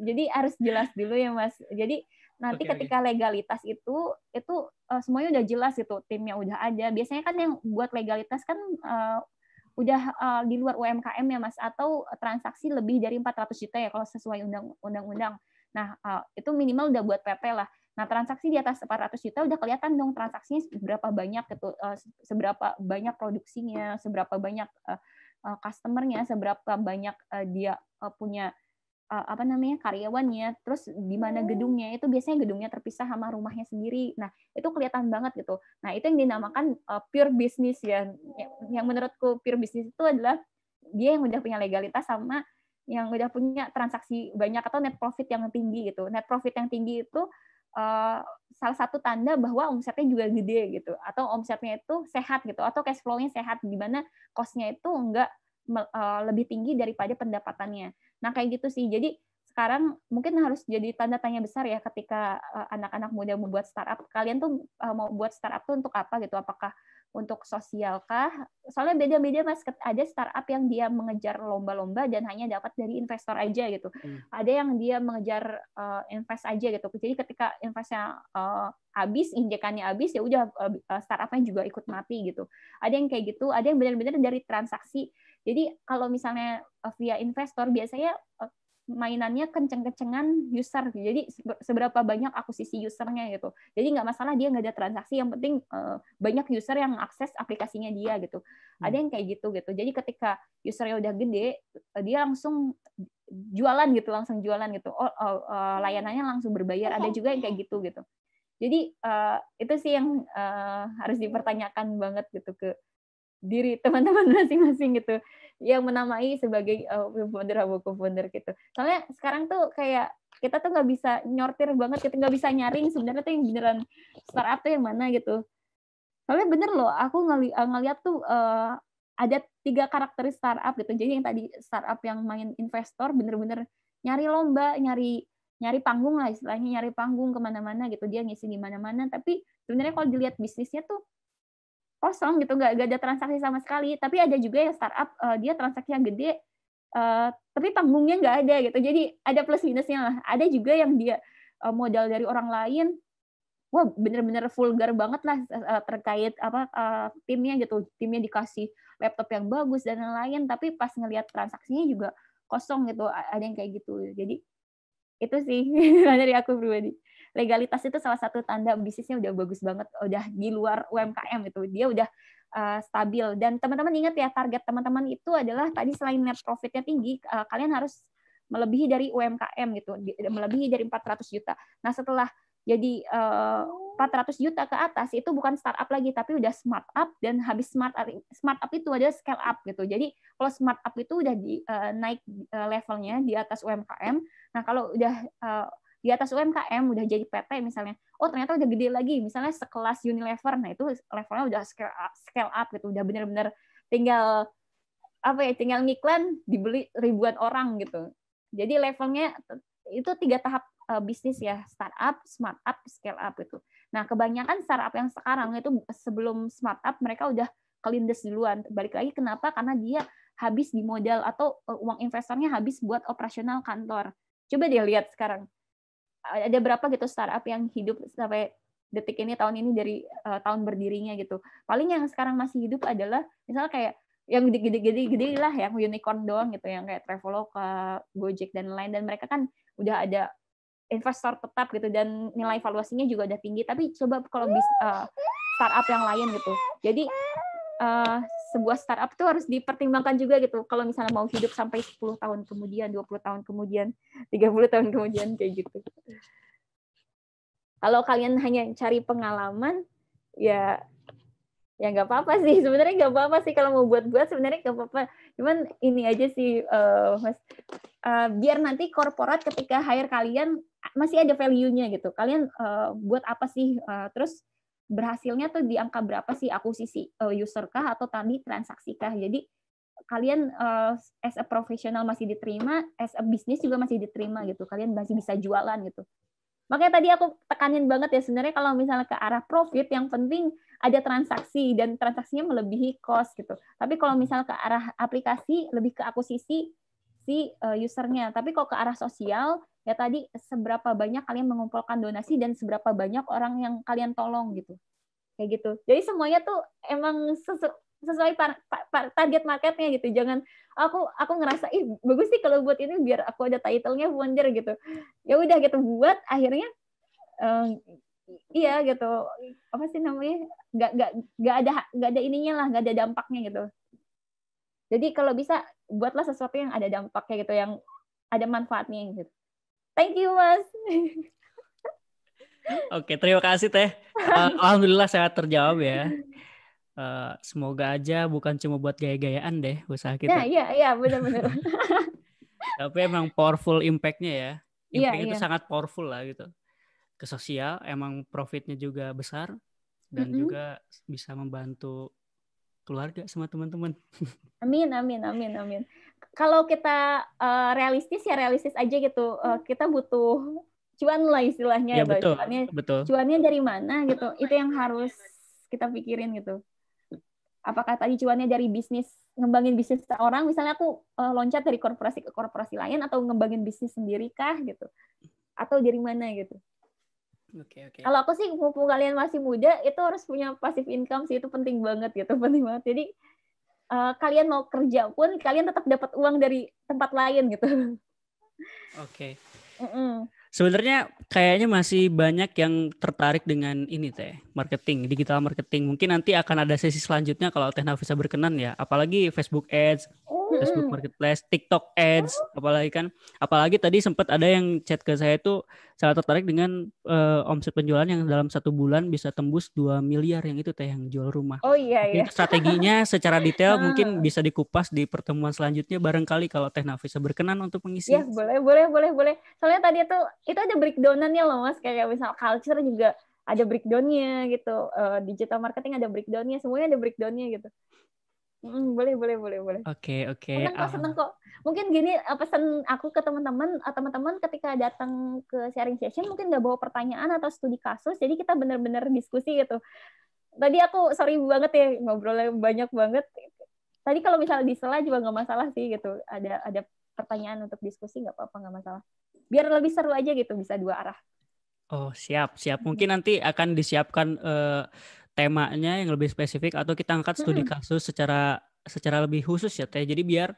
[SPEAKER 2] Jadi harus jelas dulu ya Mas. Jadi nanti ketika legalitas itu semuanya udah jelas gitu, timnya udah ada. Biasanya kan yang buat legalitas kan udah di luar UMKM ya Mas, atau transaksi lebih dari 400 juta ya kalau sesuai undang-undang. Nah, itu minimal udah buat PT lah. Nah, transaksi di atas 400 juta udah kelihatan dong transaksinya seberapa banyak gitu, seberapa banyak produksinya, seberapa banyak customer-nya, seberapa banyak dia punya karyawannya, terus di mana gedungnya, itu biasanya gedungnya terpisah sama rumahnya sendiri. Nah, itu kelihatan banget gitu. Nah, itu yang dinamakan pure business ya. Yang menurutku pure business itu adalah dia yang udah punya legalitas sama yang udah punya transaksi banyak atau net profit yang tinggi gitu. Net profit yang tinggi itu salah satu tanda bahwa omsetnya juga gede gitu, atau omsetnya itu sehat gitu, atau cash flow-nya sehat, di mana cost-nya itu enggak lebih tinggi daripada pendapatannya. Nah, kayak gitu sih. Jadi sekarang mungkin harus jadi tanda tanya besar ya ketika anak-anak muda membuat startup. Kalian tuh mau buat startup tuh untuk apa gitu? Apakah untuk sosial kah? Soalnya beda-beda Mas. Ada startup yang dia mengejar lomba-lomba dan hanya dapat dari investor aja gitu. Ada yang dia mengejar invest aja gitu. Jadi ketika investnya habis, injekannya habis, ya udah startupnya juga ikut mati gitu. Ada yang kayak gitu. Ada yang benar-benar dari transaksi. Jadi kalau misalnya via investor biasanya mainannya kenceng-kencengan user. Jadi seberapa banyak akuisisi usernya gitu. Jadi nggak masalah dia nggak ada transaksi, yang penting banyak user yang akses aplikasinya dia gitu. Ada yang kayak gitu. Jadi ketika usernya udah gede, dia langsung jualan gitu. Layanannya langsung berbayar. Ada juga yang kayak gitu. Jadi itu sih yang harus dipertanyakan banget gitu ke diri teman-teman masing-masing gitu, yang menamai sebagai co-founder gitu. Soalnya sekarang tuh kayak kita tuh nggak bisa nyortir banget, kita nggak bisa nyaring sebenarnya tuh yang beneran startup tuh yang mana gitu. Soalnya bener loh, aku ngeliat tuh ada 3 karakter startup gitu. Jadi yang tadi startup yang main investor bener-bener nyari lomba, nyari panggung lah istilahnya, nyari panggung kemana-mana gitu, dia ngisi di mana-mana. Tapi sebenarnya kalau dilihat bisnisnya tuh kosong gitu, nggak ada transaksi sama sekali. Tapi ada juga yang startup dia transaksinya gede, tapi panggungnya nggak ada gitu. Jadi ada plus minusnya lah. Ada juga yang dia modal dari orang lain, wah bener-bener vulgar banget lah terkait timnya gitu. Timnya dikasih laptop yang bagus dan lain-lain, tapi pas ngelihat transaksinya juga kosong gitu. Ada yang kayak gitu. Jadi itu sih dari aku pribadi. Legalitas itu salah satu tanda bisnisnya udah bagus banget, udah di luar UMKM itu, dia udah stabil. Dan teman-teman ingat ya, target teman-teman itu adalah tadi selain net profitnya tinggi, kalian harus melebihi dari UMKM gitu, melebihi dari 400 juta. Nah setelah jadi 400 juta ke atas itu bukan startup lagi, tapi udah smart up, dan habis smart up itu ada scale up gitu. Jadi kalau smart up itu udah naik levelnya di atas UMKM. Nah kalau udah di atas UMKM udah jadi PT misalnya, oh ternyata udah gede lagi, misalnya sekelas Unilever, nah itu levelnya udah scale up gitu, udah benar-benar tinggal tinggal ngiklan dibeli ribuan orang gitu. Jadi levelnya itu 3 tahap bisnis ya, startup, smart up, scale up gitu. Nah kebanyakan startup yang sekarang itu sebelum smart up mereka udah kelindes duluan. Balik lagi kenapa? Karena dia habis di modal atau uang investornya habis buat operasional kantor. Coba dia lihat sekarang. Ada berapa gitu startup yang hidup sampai detik ini, tahun ini, dari tahun berdirinya gitu. Paling yang sekarang masih hidup adalah misalnya kayak yang gede-gede lah, yang unicorn doang gitu, yang kayak Traveloka, Gojek dan lain, dan mereka kan udah ada investor tetap gitu, dan nilai valuasinya juga udah tinggi. Tapi coba kalau startup yang lain gitu. Jadi sebuah startup itu harus dipertimbangkan juga gitu. Kalau misalnya mau hidup sampai 10 tahun kemudian, 20 tahun kemudian, 30 tahun kemudian kayak gitu. Kalau kalian hanya cari pengalaman, ya nggak apa-apa sih. Sebenarnya nggak apa-apa sih kalau mau buat-buat, sebenarnya nggak apa-apa. Cuman ini aja sih, Mas, biar nanti korporat ketika hire kalian masih ada value-nya gitu. Kalian buat apa sih? Terus berhasilnya tuh di angka berapa sih, akuisisi user kah atau tadi transaksi kah? Jadi kalian as a professional masih diterima, as a business juga masih diterima gitu. Kalian masih bisa jualan gitu. Makanya tadi aku tekanin banget ya, sebenarnya kalau misalnya ke arah profit, yang penting ada transaksi dan transaksinya melebihi cost gitu. Tapi kalau misalnya ke arah aplikasi, lebih ke akuisisi si usernya. Tapi kalau ke arah sosial, ya tadi seberapa banyak kalian mengumpulkan donasi dan seberapa banyak orang yang kalian tolong gitu. Kayak gitu. Jadi semuanya tuh emang sesuai target marketnya gitu. Jangan aku ngerasa bagus sih kalau buat ini biar aku ada title-nya founder gitu. Ya udah gitu buat, akhirnya iya gitu, apa sih namanya, nggak ada ininya lah, nggak ada dampaknya gitu. Jadi kalau bisa buatlah sesuatu yang ada dampaknya gitu, yang ada manfaatnya gitu. Thank you, Mas.
[SPEAKER 1] Oke, terima kasih Teh. Alhamdulillah sangat terjawab ya. Semoga aja bukan cuma buat gaya-gayaan deh usaha kita.
[SPEAKER 2] Iya, benar-benar.
[SPEAKER 1] Tapi emang powerful impact-nya ya. Impact-nya itu
[SPEAKER 2] Iya.
[SPEAKER 1] sangat powerful lah gitu. Ke sosial, emang profitnya juga besar dan juga bisa membantu keluarga sama teman-teman.
[SPEAKER 2] Amin. Kalau kita realistis aja gitu. Kita butuh cuan lah istilahnya.
[SPEAKER 1] Ya betul.
[SPEAKER 2] Cuannya dari mana gitu. Itu yang harus kita pikirin gitu. Apakah tadi cuannya dari bisnis, ngembangin bisnis orang, misalnya aku loncat dari korporasi ke korporasi lain, atau ngembangin bisnis sendiri kah gitu, atau dari mana gitu.
[SPEAKER 1] Oke.
[SPEAKER 2] Kalau aku sih, mumpung kalian masih muda, itu harus punya passive income sih, itu penting banget gitu, penting banget. Jadi kalian mau kerja pun kalian tetap dapat uang dari tempat lain gitu.
[SPEAKER 1] Oke. Sebenarnya kayaknya masih banyak yang tertarik dengan ini Teh, marketing, digital marketing. Mungkin nanti akan ada sesi selanjutnya kalau Teh Nafisa berkenan ya. Apalagi Facebook Ads, Facebook Marketplace, TikTok Ads, apalagi tadi sempat ada yang chat ke saya itu sangat tertarik dengan omset penjualan yang dalam 1 bulan bisa tembus 2 miliar, yang itu Teh, yang jual rumah.
[SPEAKER 2] Oh iya.
[SPEAKER 1] Mungkin strateginya secara detail mungkin bisa dikupas di pertemuan selanjutnya barangkali kalau Teh Nafisa berkenan untuk mengisi.
[SPEAKER 2] Ya, boleh. Soalnya tadi itu ada breakdown-nya loh, Mas. Kayak misal culture juga ada breakdown-nya gitu. Digital marketing ada breakdown-nya, semuanya ada breakdown-nya gitu. Boleh.
[SPEAKER 1] Oke.
[SPEAKER 2] Seneng kok. Mungkin gini, pesan aku ke teman-teman ketika datang ke sharing session mungkin nggak bawa pertanyaan atau studi kasus, jadi kita benar-benar diskusi gitu. Tadi aku sorry banget ya, ngobrolnya banyak banget. Tadi kalau misalnya disela juga nggak masalah sih gitu. Ada pertanyaan untuk diskusi, nggak apa-apa, nggak masalah. Biar lebih seru aja gitu, bisa 2 arah.
[SPEAKER 1] Oh, siap. Mungkin nanti akan disiapkan temanya yang lebih spesifik, atau kita angkat studi kasus secara lebih khusus ya Teh. Jadi biar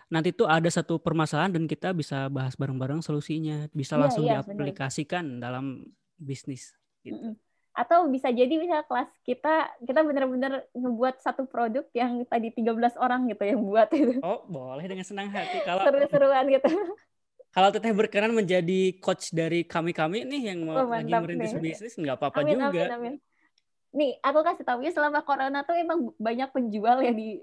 [SPEAKER 1] nanti tuh ada satu permasalahan dan kita bisa bahas bareng-bareng solusinya, bisa langsung diaplikasikan dalam bisnis gitu.
[SPEAKER 2] Atau bisa jadi misalnya kelas kita benar-benar ngebuat satu produk yang tadi 13 orang gitu yang buat itu.
[SPEAKER 1] Oh, boleh, dengan senang hati. Kalau
[SPEAKER 2] seru-seruan gitu.
[SPEAKER 1] Kalau Teteh berkenan menjadi coach dari kami nih yang mau lagi merintis bisnis, nggak apa-apa juga.
[SPEAKER 2] Amin. Nih, aku kasih tahu ya, selama corona tuh emang banyak penjual ya di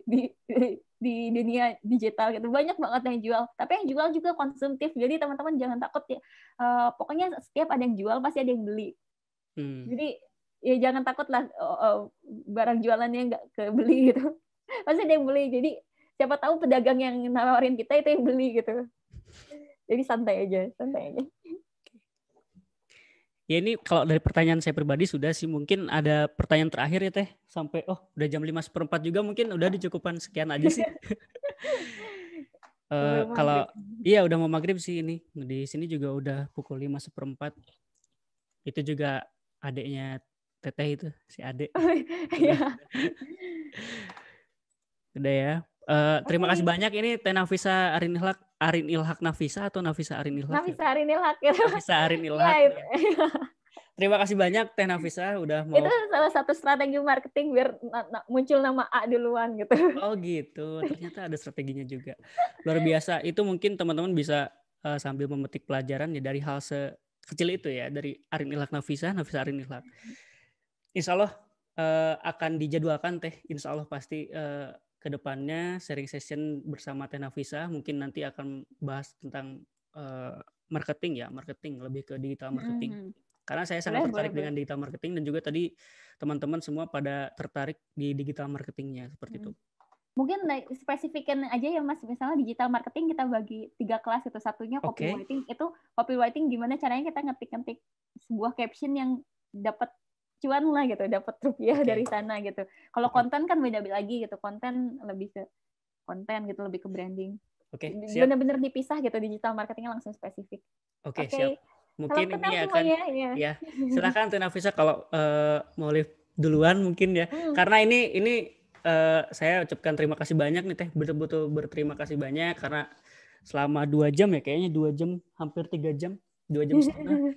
[SPEAKER 2] dunia digital gitu. Banyak banget yang jual. Tapi yang jual juga konsumtif. Jadi teman-teman jangan takut ya. Pokoknya setiap ada yang jual pasti ada yang beli. Jadi ya jangan takut lah barang jualannya nggak kebeli gitu. Pasti ada yang beli. Jadi siapa tahu pedagang yang nawarin kita itu yang beli gitu. Jadi santai aja.
[SPEAKER 1] Ya ini kalau dari pertanyaan saya pribadi sudah sih, mungkin ada pertanyaan terakhir ya Teh. Sampai udah jam 5:04 juga, mungkin udah dicukupan sekian aja sih. Kalau iya udah mau maghrib sih ini. Di sini juga udah pukul 5:04. Itu juga adiknya Teteh itu, si adek.
[SPEAKER 2] Iya.
[SPEAKER 1] Udah ya. Terima kasih banyak. Ini Teh Nafisa Arin Ilhak Nafisa atau Nafisa Arin Ilhak?
[SPEAKER 2] Nafisa Arin Ilhak. Ya.
[SPEAKER 1] Nafisa Arin Ilhak.
[SPEAKER 2] Ya,
[SPEAKER 1] Terima kasih banyak Teh Nafisa udah mau.
[SPEAKER 2] Itu salah satu strategi marketing biar muncul nama A duluan gitu.
[SPEAKER 1] Oh gitu. Ternyata ada strateginya juga. Luar biasa. Itu mungkin teman-teman bisa sambil memetik pelajaran ya dari hal sekecil itu ya, dari Arin Ilhak Nafisa Arin Ilhak. Insya Allah akan dijadwalkan Teh. Insya Allah pasti kedepannya sharing session bersama Teh Nafisa, mungkin nanti akan bahas tentang marketing lebih ke digital marketing. Karena saya sangat tertarik dengan digital marketing dan juga tadi teman-teman semua pada tertarik di digital marketingnya seperti itu.
[SPEAKER 2] Mungkin spesifikan aja ya Mas, misalnya digital marketing kita bagi 3 kelas itu. Satunya copywriting, itu copywriting gimana caranya kita ngetik-ngetik sebuah caption yang dapat cuan lah gitu, dapat rupiah dari sana gitu. Kalau konten kan beda lagi gitu, konten lebih ke konten gitu, lebih ke branding. Benar-benar dipisah gitu, digital marketingnya langsung spesifik.
[SPEAKER 1] Oke, siap. Mungkin ini akan ya. Silakan Teh Nafisa kalau mau live duluan mungkin ya. Karena ini saya ucapkan terima kasih banyak nih Teh, betul-betul berterima kasih banyak karena selama 2 jam ya, kayaknya 2 jam, hampir 3 jam, 2 jam setengah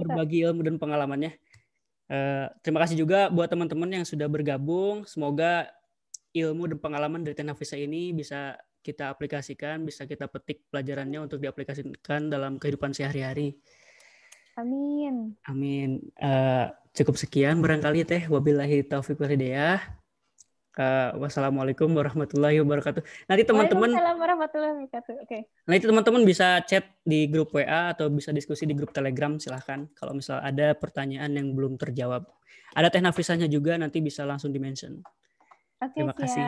[SPEAKER 1] berbagi ilmu dan pengalamannya. Terima kasih juga buat teman-teman yang sudah bergabung. Semoga ilmu dan pengalaman dari Teh Nafisa ini bisa kita aplikasikan, bisa kita petik pelajarannya untuk diaplikasikan dalam kehidupan sehari-hari.
[SPEAKER 2] Amin.
[SPEAKER 1] Amin. Cukup sekian barangkali Teh. Wabillahi taufiq wal hidayah. Wassalamualaikum warahmatullahi wabarakatuh. Nanti teman-teman.
[SPEAKER 2] Waalaikumsalam warahmatullahi wabarakatuh. Oke.
[SPEAKER 1] Nanti teman-teman bisa chat di grup WA atau bisa diskusi di grup Telegram, silahkan. Kalau misal ada pertanyaan yang belum terjawab. Ada Teh Nafisanya juga, nanti bisa langsung di-mention. Terima kasih.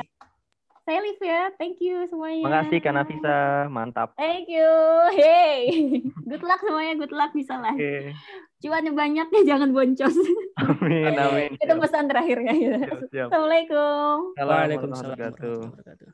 [SPEAKER 2] Saya Livia, thank you semuanya.
[SPEAKER 3] Makasih Kak Nafisa, mantap.
[SPEAKER 2] Thank you, hey, good luck semuanya, good luck bisa lah.
[SPEAKER 3] Okay.
[SPEAKER 2] Cuannya banyak ya, jangan boncos.
[SPEAKER 3] Amin, amin.
[SPEAKER 2] Itu pesan terakhirnya. Ya.
[SPEAKER 3] Siap.
[SPEAKER 2] Assalamualaikum.
[SPEAKER 3] Waalaikumsalam warahmatullahi wabarakatuh.